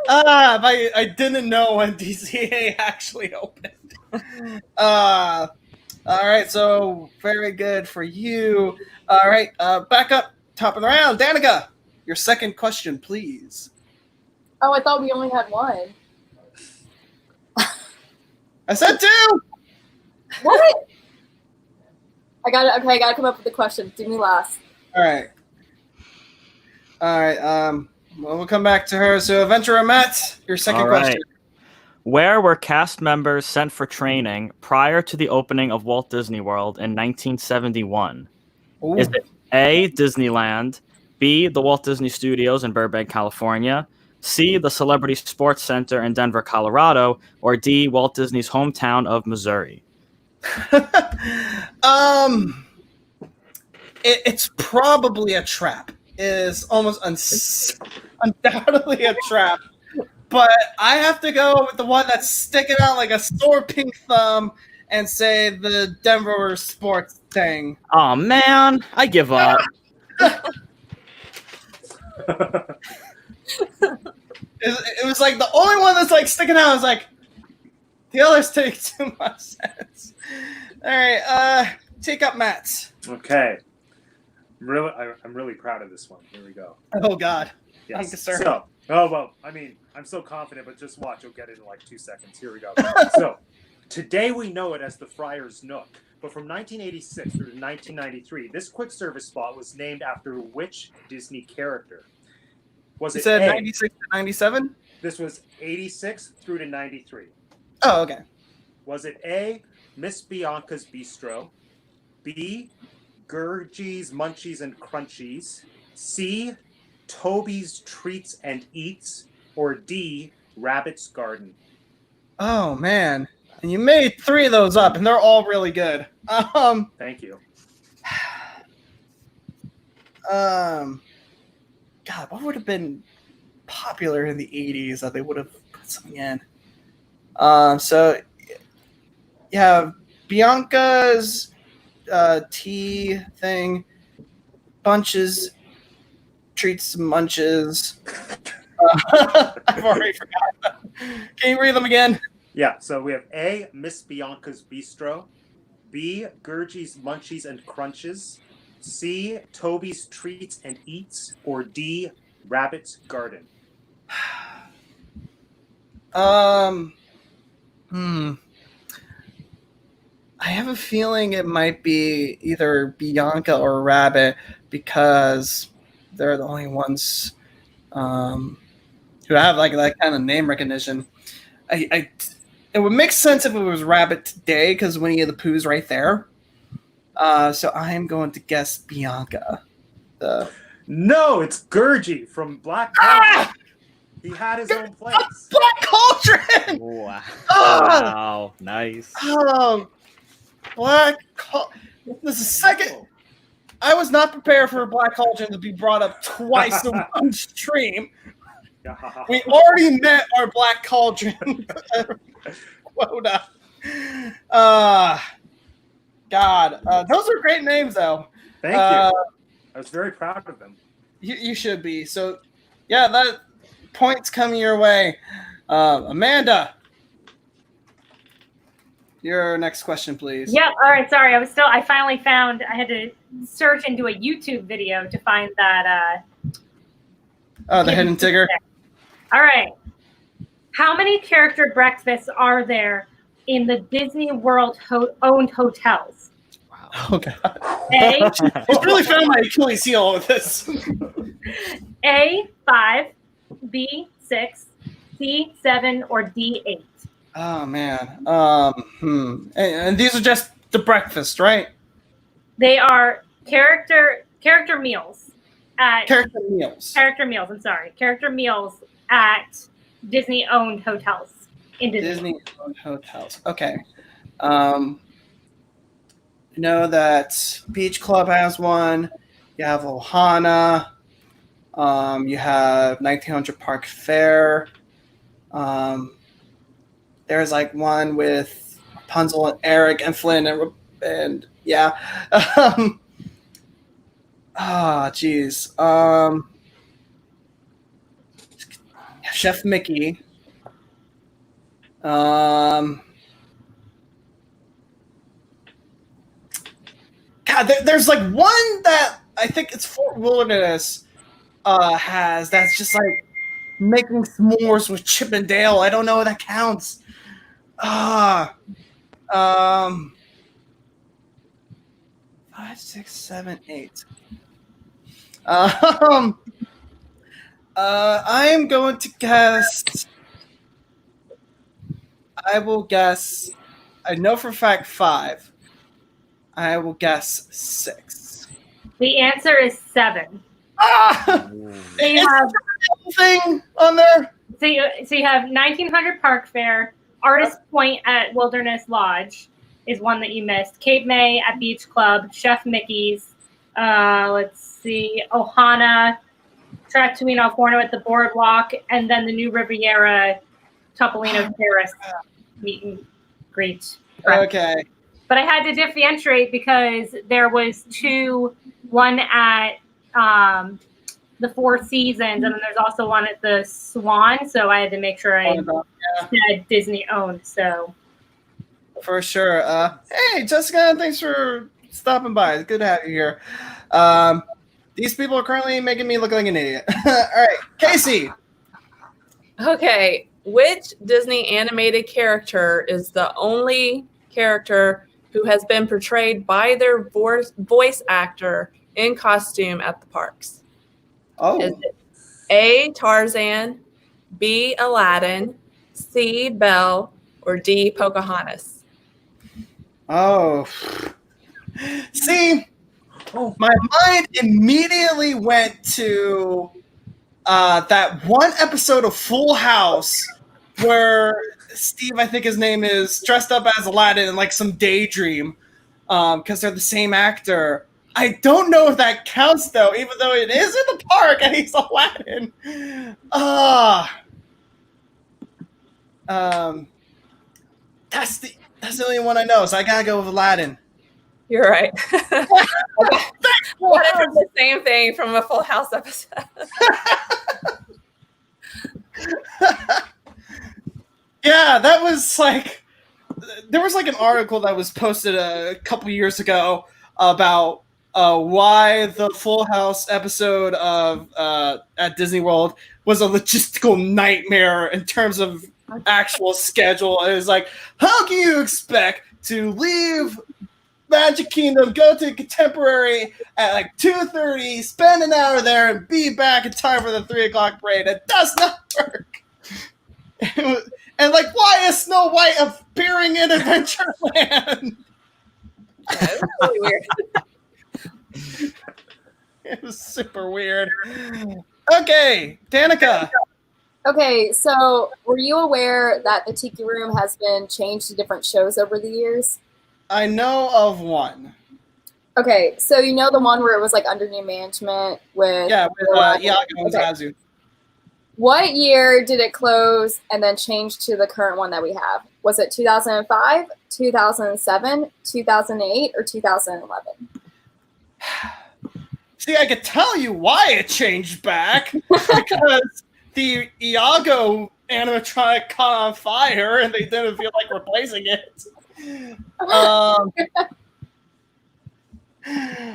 But I didn't know when DCA actually opened. All right, so very good for you. All right, back up, top of the round. Danica, your second question, please. Oh, I thought we only had one. I said two. What? I gotta come up with the question. Do me last. All right. Well, we'll come back to her. So, Adventurer Matt, your second question. Where were cast members sent for training prior to the opening of Walt Disney World in 1971? Ooh. Is it A, Disneyland, B, the Walt Disney Studios in Burbank, California, C, the Celebrity Sports Center in Denver, Colorado, or D, Walt Disney's hometown of Missouri? It's probably a trap. It is almost undoubtedly a trap. But I have to go with the one that's sticking out like a sore pink thumb and say the Denver sports thing. Oh man, I give up. It was like the only one that's like sticking out. Is like the others take too much sense. All right, take up Matt's. Okay, I'm really proud of this one. Here we go. Oh God, Yes. I'm concerned. So, I mean, I'm so confident, but just watch. You'll get it in like 2 seconds. Here we go. So, today we know it as the Friar's Nook, but from 1986 through to 1993, this quick service spot was named after which Disney character? Was it 96 to 97? This was 86 through to 93. Oh, okay. Was it A, Miss Bianca's Bistro, B, Gurgie's Munchies and Crunchies, C, Toby's Treats and Eats, or D, Rabbit's Garden? Oh man, and you made 3 of those up, and they're all really good. Thank you. God, what would have been popular in the 80s that they would have put something in? So you have Bianca's tea thing, Bunches, Treats, Munches. I've already forgotten. Can you read them again? Yeah, so we have A, Miss Bianca's Bistro, B, Gurgie's Munchies and Crunches, C, Toby's Treats and Eats, or D, Rabbit's Garden? I have a feeling it might be either Bianca or Rabbit because they're the only ones who have like that kind of name recognition. It would make sense if it was Rabbit today because Winnie the Pooh's right there. So I am going to guess Bianca. No, it's Gurgie from Black Cauldron. He had his own place. Black Cauldron! Wow. Wow. Nice. Black Cauldron. This is second. I was not prepared for Black Cauldron to be brought up twice in one stream. We already met our Black Cauldron quota. God, those are great names, though. Thank you. I was very proud of them. You should be. So, yeah, that points coming your way. Amanda, your next question, please. Yep. All right. Sorry. I finally found, I had to search into a YouTube video to find that. The hidden Tigger. All right. How many character breakfasts are there in the Disney World owned hotels? Wow. Oh, God. A. He's really found my Achilles heel with this. A, 5, B, 6, C, 7, or D, 8. Oh, man. And these are just the breakfast, right? They are character meals at Character meals. Character meals at Disney-owned hotels in Disney. Disney-owned hotels. Okay. I know that Beach Club has one. You have Ohana. You have 1900 Park Fair. There's like one with Rapunzel and Eric and Flynn and yeah. Geez. Chef Mickey. God, there's like one that I think it's Fort Wilderness has that's just like making s'mores with Chip and Dale. I don't know if that counts. 5, 6, 7, 8. I am going to guess. I will guess. I know for a fact 5. I will guess 6. The answer is 7. So you have thing on there. So you have 1900 Park Fair, Artist Point at Wilderness Lodge is one that you missed. Cape May at Beach Club, Chef Mickey's. Let's see, Ohana, Tatooine Alforno at the Boardwalk, and then the new Riviera Topolino Terrace meet and greet. Okay. But I had to differentiate because there was 2, one at the Four Seasons, and then there's also one at the Swan. So I had to make sure I said Disney owned. So for sure. Hey, Jessica, thanks for stopping by. It's good to have you here. These people are currently making me look like an idiot. All right, Casey. Okay, which Disney animated character is the only character who has been portrayed by their voice actor in costume at the parks? Oh. Is it A, Tarzan, B, Aladdin, C, Belle, or D, Pocahontas? Oh. See, my mind immediately went to that one episode of Full House where Steve, I think his name is, dressed up as Aladdin in like some daydream because they're the same actor. I don't know if that counts though, even though it is in the park and he's Aladdin. That's the only one I know, so I gotta go with Aladdin. You're right. That is the same thing from a Full House episode. Yeah, that was like, there was like an article that was posted a couple years ago about why the Full House episode of at Disney World was a logistical nightmare in terms of actual schedule. It was like, how can you expect to leave Magic Kingdom, go to Contemporary at like 2:30, spend an hour there, and be back in time for the 3:00 parade? It does not work. And like, why is Snow White appearing in Adventureland? Yeah, it was really weird. It was super weird. Okay, Danica. Okay, so were you aware that the Tiki Room has been changed to different shows over the years? I know of one. Okay, so you know the one where it was like under new management with Iago and Zazu. What year did it close and then change to the current one that we have? Was it 2005, 2007, 2008, or 2011? See, I could tell you why it changed back because the Iago animatronic caught on fire and they didn't feel like replacing it.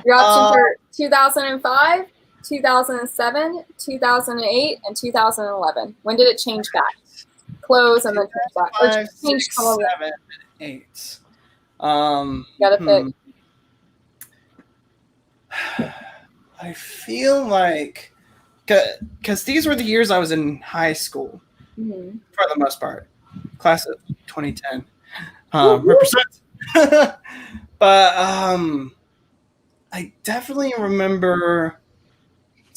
Your options are 2005, 2007, 2008, and 2011. When did it change back? Close and then change back. Or 5, change 6, color. 7, 8. You gotta pick. I feel like, because these were the years I was in high school, for the most part. Class of 2010. Represent. But I definitely remember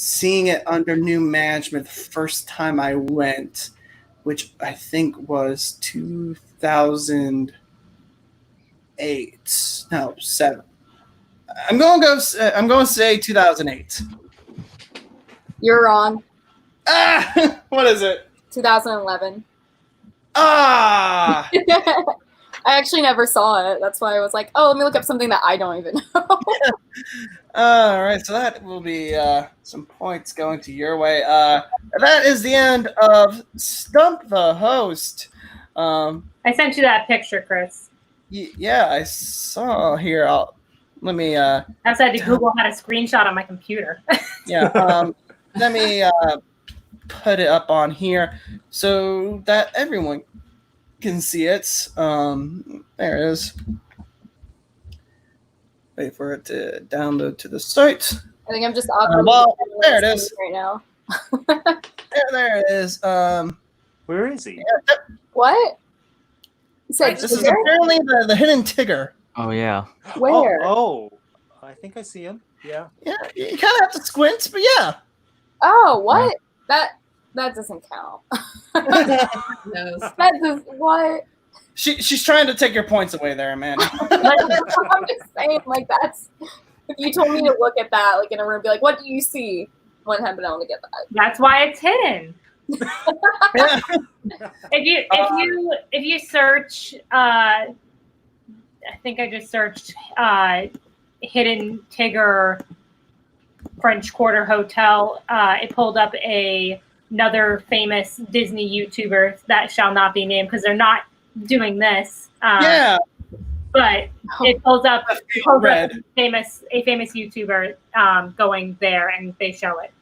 seeing it under new management the first time I went, which I think was 2008. No, 7. I'm going to say 2008. You're wrong. Ah, what is it? 2011. Ah. I actually never saw it. That's why I was like, oh, let me look up something that I don't even know. All right, so that will be some points going to your way. That is the end of Stump the Host. I sent you that picture, Chris. Yeah, I saw here. Let me. I had to Google how to screenshot on my computer. Yeah. Let me put it up on here so that everyone can see it. There it is. Wait for it to download to the site. I think I'm just there it is right now. there it is. Where is he? What? You said This is apparently the hidden Tigger. Oh yeah. Where? Oh, I think I see him. Yeah. Yeah, you kind of have to squint, but yeah. Oh, what? That doesn't count. Knows. That does what? She's trying to take your points away there, Amanda. I'm just saying, like that's. If you told me to look at that, like in a room, be like, "What do you see?" Wouldn't have been able to get that. That's why it's hidden. If you search, I think I just searched hidden Tigger French Quarter Hotel. It pulled up another famous Disney YouTuber that shall not be named because they're not doing this. Yeah. But it pulls up a Red. famous YouTuber going there, and they show it.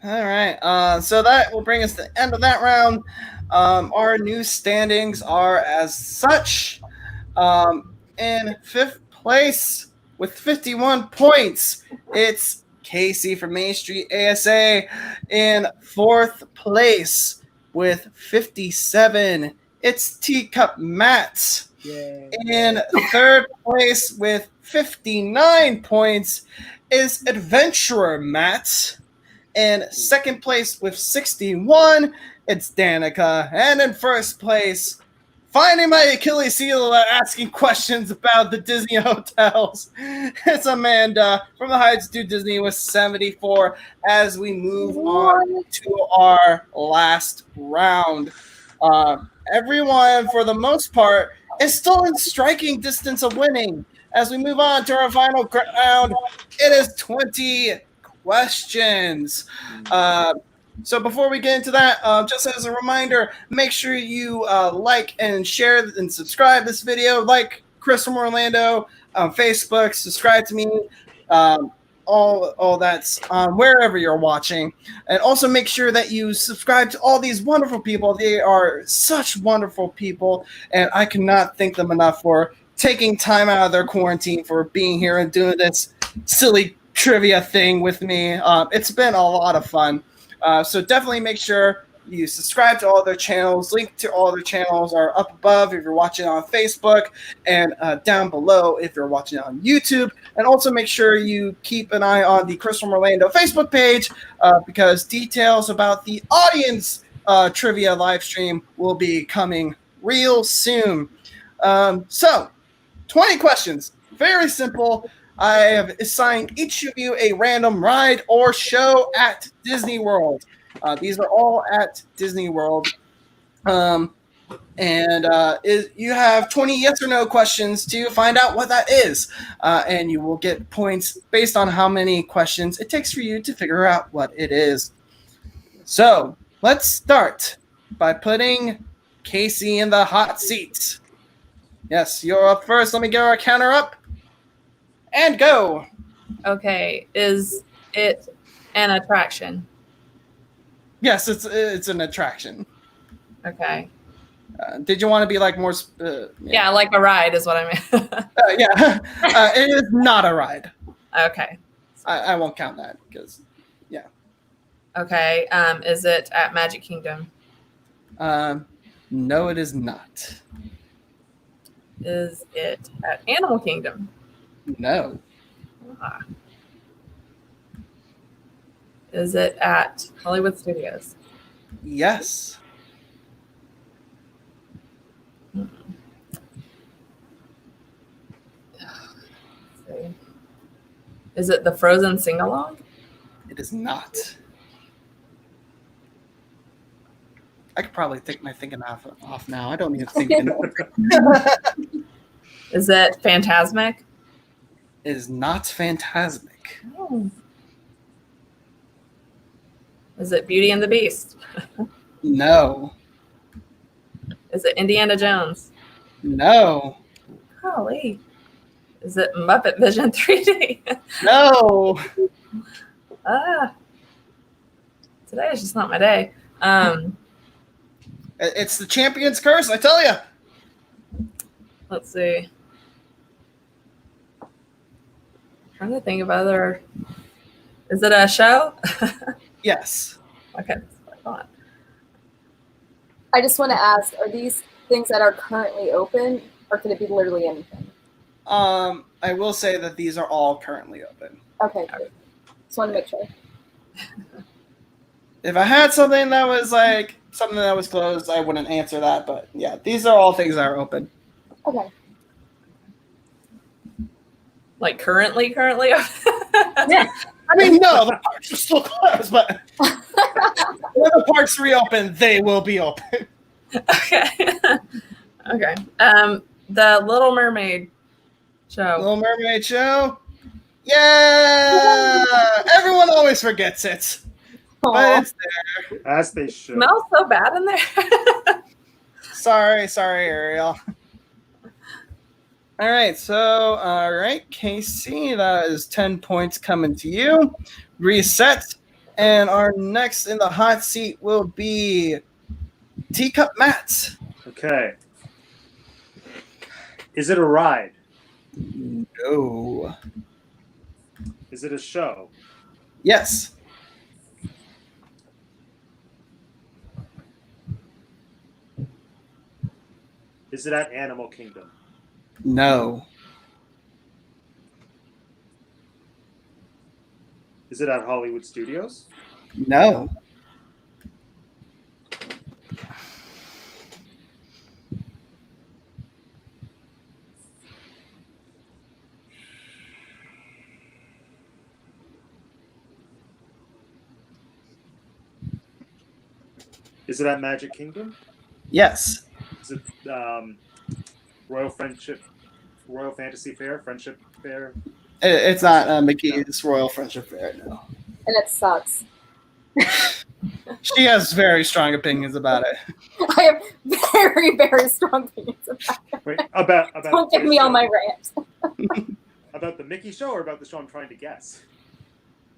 All right. So that will bring us to the end of that round. Our new standings are as such. In 5th place with 51 points, it's Casey from Main Street ASA. In 4th place with 57, it's Teacup Matt. Yay. In 3rd place with 59 points is Adventurer Matt. In 2nd place with 61, it's Danica. And in 1st place, finding my Achilles heel asking questions about the Disney hotels, it's Amanda from the Heights Do Disney with 74 as we move on to our last round. Everyone, for the most part, is still in striking distance of winning. As we move on to our final round, it is 20 questions. So before we get into that, just as a reminder, make sure you like and share and subscribe this video. Like Chris from Orlando on Facebook, subscribe to me. All that's wherever you're watching. And also make sure that you subscribe to all these wonderful people. They are such wonderful people, and I cannot thank them enough for taking time out of their quarantine for being here and doing this silly trivia thing with me. It's been a lot of fun. So definitely make sure you subscribe to all their channels. Link to all their channels are up above if you're watching on Facebook, and down below if you're watching on YouTube. And also make sure you keep an eye on the Chris from Orlando Facebook page because details about the audience trivia live stream will be coming real soon. So 20 questions. Very simple. I have assigned each of you a random ride or show at Disney World. These are all at Disney World. You have 20 yes or no questions to find out what that is. And you will get points based on how many questions it takes for you to figure out what it is. So let's start by putting Casey in the hot seat. Yes, you're up first. Let me get our counter up. And go. Okay, is it an attraction? Yes, it's an attraction. Okay. Did you want to be like more? Yeah, like a ride is what I meant. Yeah, it is not a ride. Okay. I won't count that because, yeah. Okay. Is it at Magic Kingdom? No, it is not. Is it at Animal Kingdom? No. Ah. Is it at Hollywood Studios? Yes. Is it the Frozen sing-along? It is not. I could probably take my thinking off now. I don't need to think anymore. Is it Phantasmic? It is not Phantasmic. Oh. Is it Beauty and the Beast? No. Is it Indiana Jones? No. Golly. Is it Muppet Vision 3D? No. Today is just not my day. It's the Champion's Curse, I tell you. Let's see. I'm trying to think of other. Is it a show? Yes. Okay, that's what I thought. I just want to ask, are these things that are currently open, or could it be literally anything? I will say that these are all currently open. Okay, good. Just want to make sure. If I had something that was like something that was closed, I wouldn't answer that. But yeah, these are all things that are open. Okay. Like currently? Yeah. I mean, no, the parks are still closed, but when the parks reopen, they will be open. Okay. Okay. The Little Mermaid show. Little Mermaid show. Yeah, everyone always forgets it, but it's there. As they should. Smells so bad in there. Sorry, Ariel. All right, Casey, that is 10 points coming to you. Reset, and our next in the hot seat will be Teacup Matt. Okay. Is it a ride? No. Is it a show? Yes. Is it at Animal Kingdom? No. Is it at Hollywood Studios? No. Is it at Magic Kingdom? Yes. Is it Royal Fantasy Fair, Friendship Fair? It's not Mickey's Royal Friendship Fair, no. And it sucks. She has very strong opinions about it. I have very, very strong opinions about it. Wait, about Don't get me on my rant. About the Mickey show or about the show I'm trying to guess?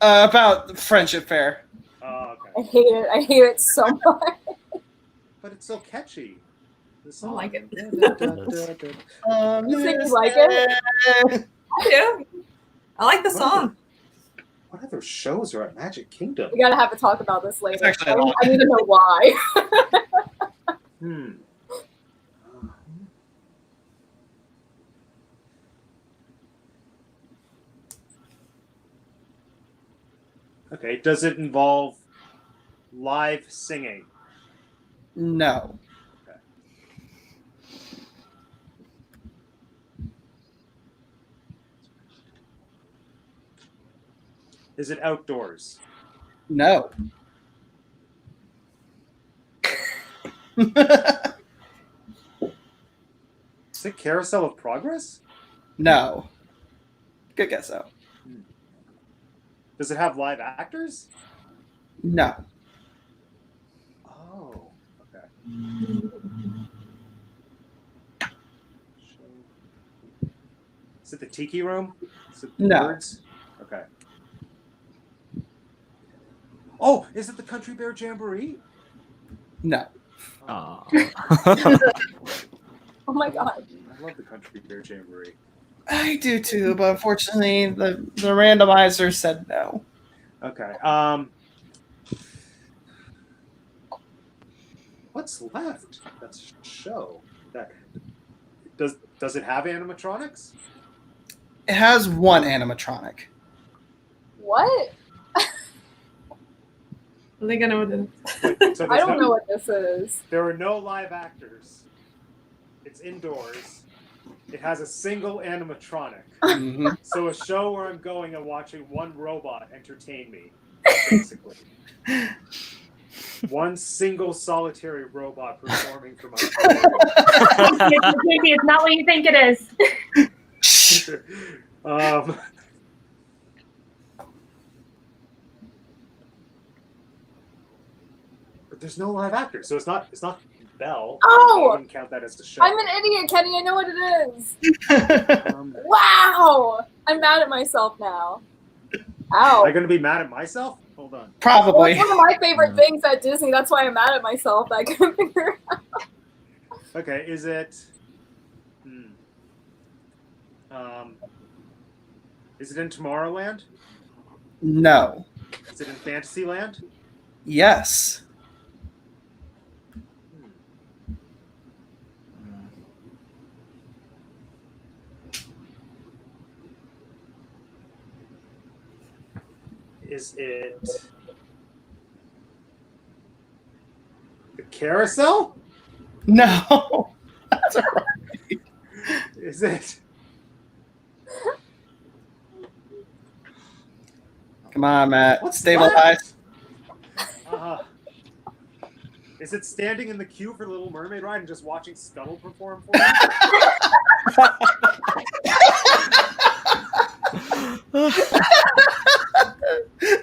About the Friendship Fair. Oh, I okay. hate it. I hate it so much. But it's so catchy. The I song. like it. You think you like it? I do. I like the song. What other shows are at Magic Kingdom? We gotta have a talk about this later. It's actually I need to know why. Okay, does it involve live singing? No. Is it outdoors? No. Is it Carousel of Progress? No. Good guess, though. Does it have live actors? No. Oh, okay. Is it the Tiki Room? Is it the No. Birds? Okay. Oh, is it the Country Bear Jamboree? No. Aw. Oh my god. I love the Country Bear Jamboree. I do too, but unfortunately, the randomizer said no. Okay. What's left? That's a show. That does it have animatronics? It has one animatronic. What? I think I know what it is. So I don't know what this is. There are no live actors. It's indoors. It has a single animatronic. Mhm. So a show where I'm going and watching one robot entertain me, basically. One single solitary robot performing for my It's not what you think it is. But there's no live actors, so it's not Belle. Oh! I wouldn't count that as the show. I'm an idiot, Kenny. I know what it is. Wow! I'm mad at myself now. Ow. Am I going to be mad at myself? Hold on. Well, Probably. it's one of my favorite things at Disney. That's why I'm mad at myself. I couldn't figure it out. Okay, is it? Is it in Tomorrowland? No. Is it in Fantasyland? Yes. Is it the Carousel? No. That's all right. Is it? Come on, Matt. What's Stabilize. Is it standing in the queue for Little Mermaid ride and just watching Scuttle perform for it?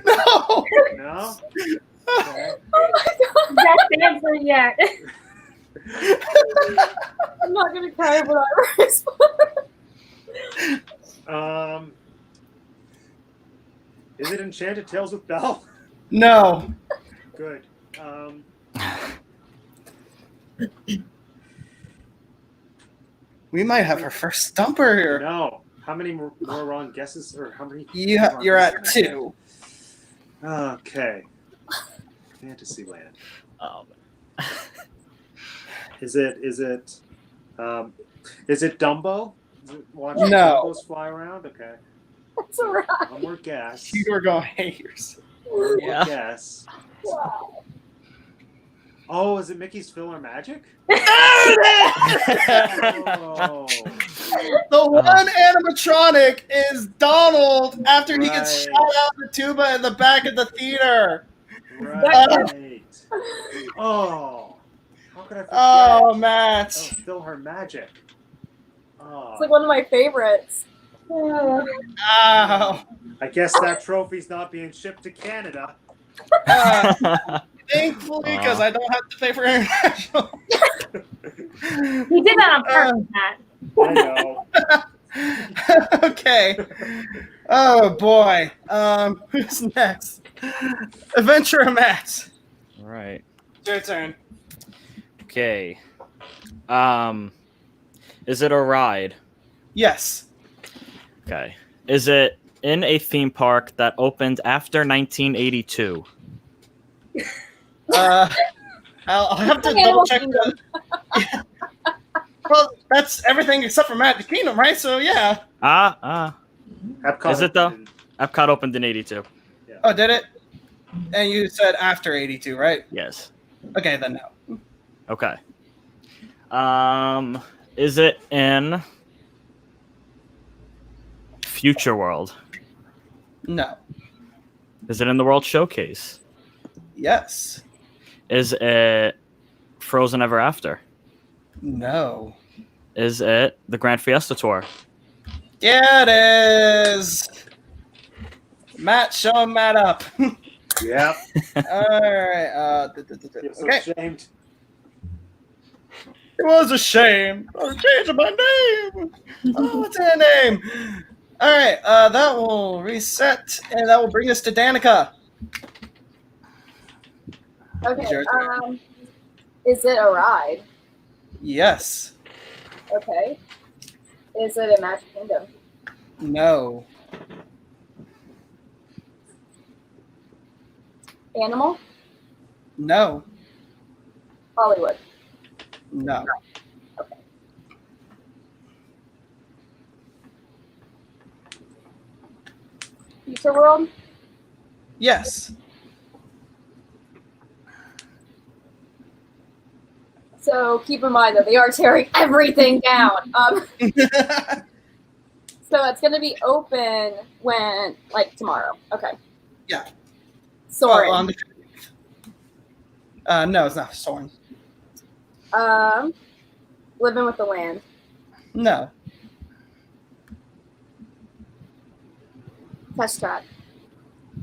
No. No? Okay. Oh my god. Best answer yet. I'm not gonna cry when I respond. Is it Enchanted Tales with Belle? No. Good. We might have our first stumper here. No. How many more wrong guesses, or how many? You're at 2. Okay. Fantasyland. Is it Dumbo? Is it watching No. Dumbos fly around? Okay. That's alright. One more guess. You were going haters. One more Yeah. guess. Wow. Oh, is it Mickey's Filler Magic? The Oh, one animatronic is Donald after he gets Right. shot out the tuba in the back of the theater. right. Oh, how could I forget? Oh, Matt. Oh, Fill Her Magic. Oh, It's like one of my favorites. Ow. I guess that trophy's not being shipped to Canada. Thankfully, because I don't have to pay for international. He did that on purpose, Matt. I know. Okay. Oh boy. Who's next? Adventure Matt. All right. It's your turn. Okay. Is it a ride? Yes. Okay. Is it in a theme park that opened after 1982? I'll have to double check. Well, that's everything except for Magic Kingdom, right? So yeah. Epcot Is it though? opened Epcot opened in 82. Oh, did it? And you said after 82, right? Yes. Okay, then no. Okay. Is it in Future World? No. Is it in the World Showcase? Yes. Is it Frozen Ever After? No. Is it the Grand Fiesta Tour? Yeah, it is. Matt, show him Matt up. Yeah. All right. I'm so Okay. ashamed. It was a shame. I was changing my name. Oh, what's her name? All right. That will reset, and that will bring us to Danica. Okay. Your turn. Is it a ride? Yes. Okay. Is it a Magic Kingdom? No. Animal? No. Hollywood? No. Okay. Future World? Yes. So keep in mind that they are tearing everything down. So it's going to be open when, like, tomorrow. Okay. Yeah. Soarin'. On the 15th. No, it's not Soarin'. Living with the Land. No. Test Track.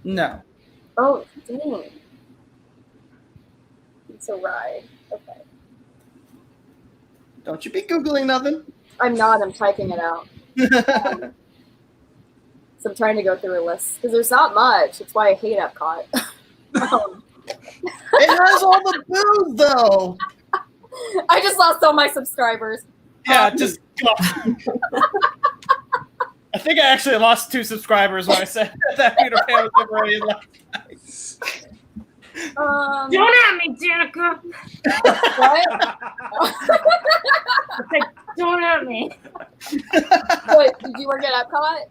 No. Oh, dang. It's a ride. Okay. Don't you be Googling nothing. I'm not. I'm typing it out. So I'm trying to go through a list because there's not much. That's why I hate Epcot. It has all the booze, though. I just lost all my subscribers. Yeah, just go. I think I actually lost 2 subscribers when I said that Peter Pan was overrated last night. Don't at me, Danica. What? I said, don't at me. What, did you work at Epcot?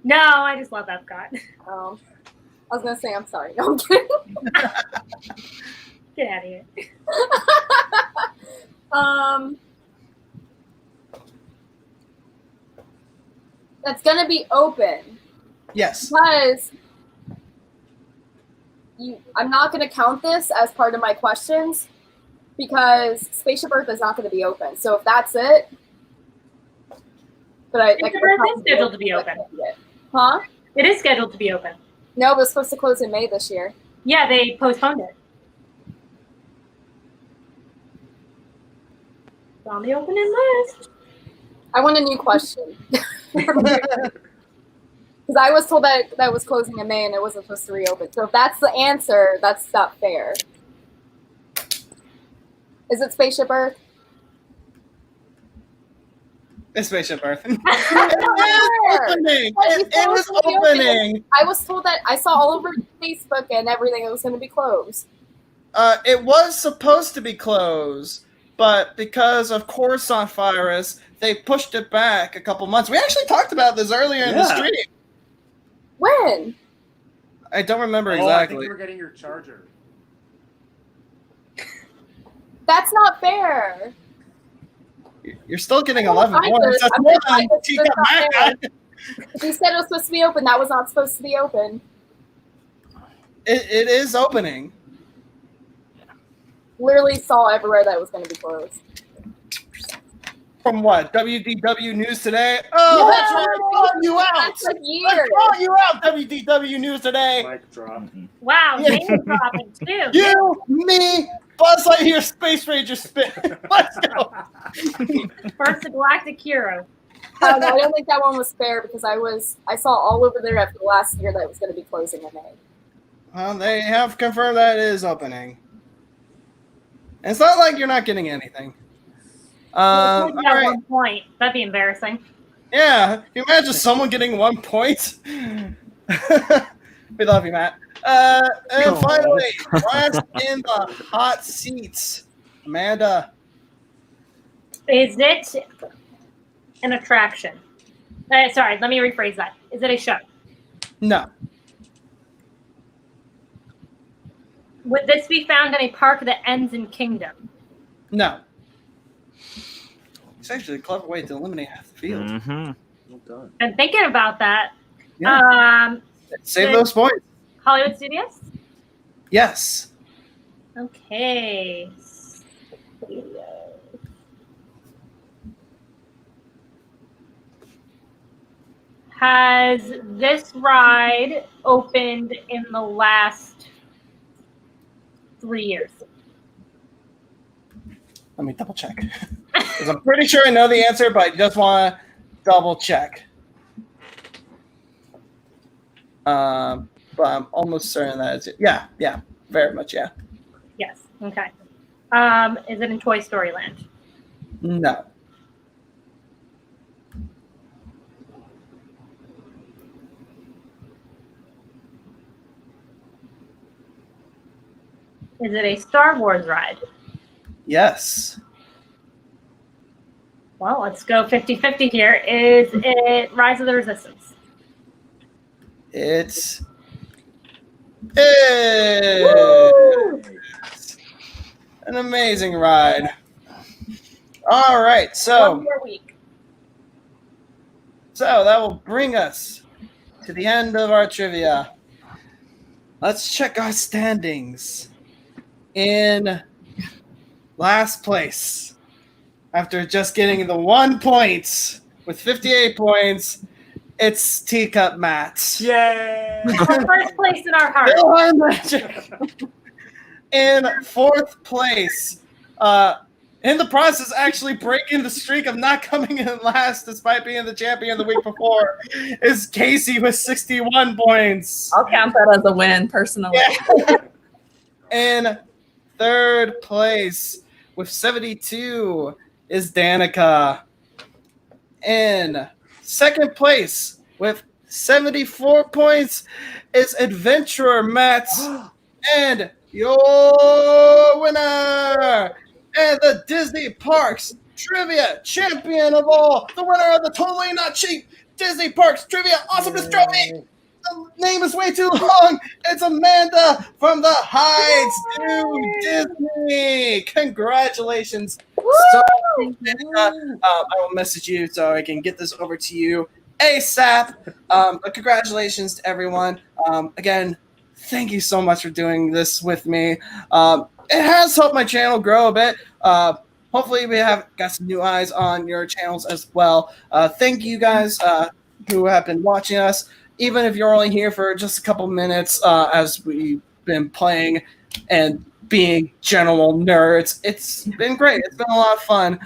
No, I just love Epcot. I was gonna say I'm sorry. No, I'm kidding. Get out of here. That's gonna be open Yes. because I'm not gonna count this as part of my questions because Spaceship Earth is not gonna be open. So if that's it, but Spaceship Earth is scheduled to be open. Huh? It is scheduled to be open. No, it was supposed to close in May this year. Yeah, they postponed it. It's on the opening list. I want a new question. Because I was told that that was closing in May and it wasn't supposed to reopen. So if that's the answer, that's not fair. Is it Spaceship Earth? It's Spaceship Earth. It It was opening. I was told that I saw all over Facebook and everything it was going to be closed. It was supposed to be closed, but because of Coruscant virus, they pushed it back a couple months. We actually talked about this earlier in the stream. When? I don't remember I think exactly. you were getting your charger. That's not fair. You're still getting I 11 find points. this. That's I'm more gonna than find this. Tika That's not fair. Matt. You said it was supposed to be open. That was not supposed to be open. It is opening. Literally saw everywhere that it was going to be closed. From what? WDW News Today? Oh, No! that's right. I'm calling you out. That's like I'm years. calling you out, WDW News Today. Mic drop. Wow, Yeah. name dropping too. You, me, Buzz Lightyear, Space Ranger spin. Let's go. First the Galactic Hero. No, I don't think that one was fair because I saw all over there after the last year that it was going to be closing in May. Well, they have confirmed that it is opening. And it's not like you're not getting anything. All At right. 1 point. That'd be embarrassing. Yeah. Can you imagine someone getting 1 point? We love you, Matt. And finally, last in the hot seats, Amanda. Is it an attraction? Sorry, let me rephrase that. Is it a show? No. Would this be found in a park that ends in Kingdom? No. It's actually a clever way to eliminate half the field. Mm-hmm. Well done. I'm thinking about that. Yeah. Save those points. Hollywood Studios? Yes. Okay. Has this ride opened in the last 3 years? Let me double check. Because I'm pretty sure I know the answer, but I just want to double check. But I'm almost certain that it's yeah, very much yeah. Yes. Okay. Is it in Toy Story Land? No. Is it a Star Wars ride? Yes. Well, let's go 50-50 here. Is it Rise of the Resistance? It's an amazing ride. All right, so One more week. So that will bring us to the end of our trivia. Let's check our standings. In last place, after just getting the 1 point with 58 points, it's Teacup Matt. Yay! First place in our heart. Still Magic. In fourth place, in the process, actually breaking the streak of not coming in last despite being the champion the week before, is Casey with 61 points. I'll count that as a win, personally. Yeah. In third place with 72 is Danica. In second place with 74 points is Adventurer Matt. And your winner and the Disney Parks Trivia Champion of all, the winner of the Totally Not Cheap Disney Parks Trivia Awesomeness Trophy. The name is way too long. It's Amanda from the Heights to Disney. Congratulations. So, I will message you so I can get this over to you ASAP. But congratulations to everyone. Again, thank you so much for doing this with me. It has helped my channel grow a bit. Hopefully we have got some new eyes on your channels as well. Thank you guys who have been watching us, even if you're only here for just a couple minutes as we've been playing and being general nerds. It's been great. It's been a lot of fun.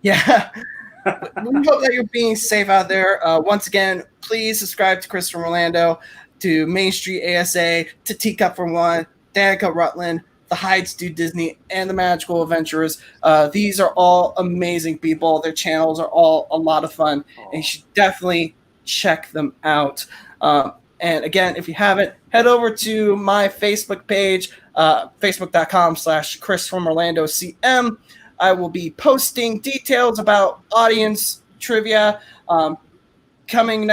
Yeah. We hope that you're being safe out there. Once again, please subscribe to Chris from Orlando, to Main Street ASA, to Teacup for One, Danica Rutland, the Heights Do Disney, and the Magical Adventurers. These are all amazing people. Their channels are all a lot of fun, and you should definitely check them out. And again, if you haven't, head over to my Facebook page, facebook.com/Chris from Orlando CM. I will be posting details about audience trivia coming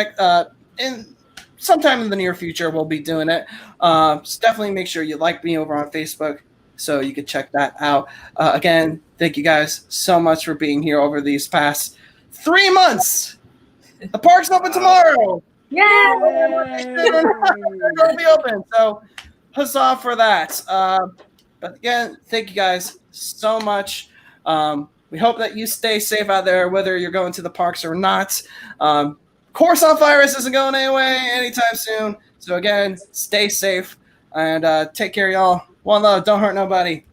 in sometime in the near future. We'll be doing it. So definitely make sure you like me over on Facebook so you can check that out. Again, thank you guys so much for being here over these past 3 months. The park's open tomorrow. Yeah. It'll be open. So huzzah for that. But again, thank you guys so much. We hope that you stay safe out there, whether you're going to the parks or not. Coruscant virus isn't going away anytime soon. So again, stay safe and take care, y'all. One love. Don't hurt nobody.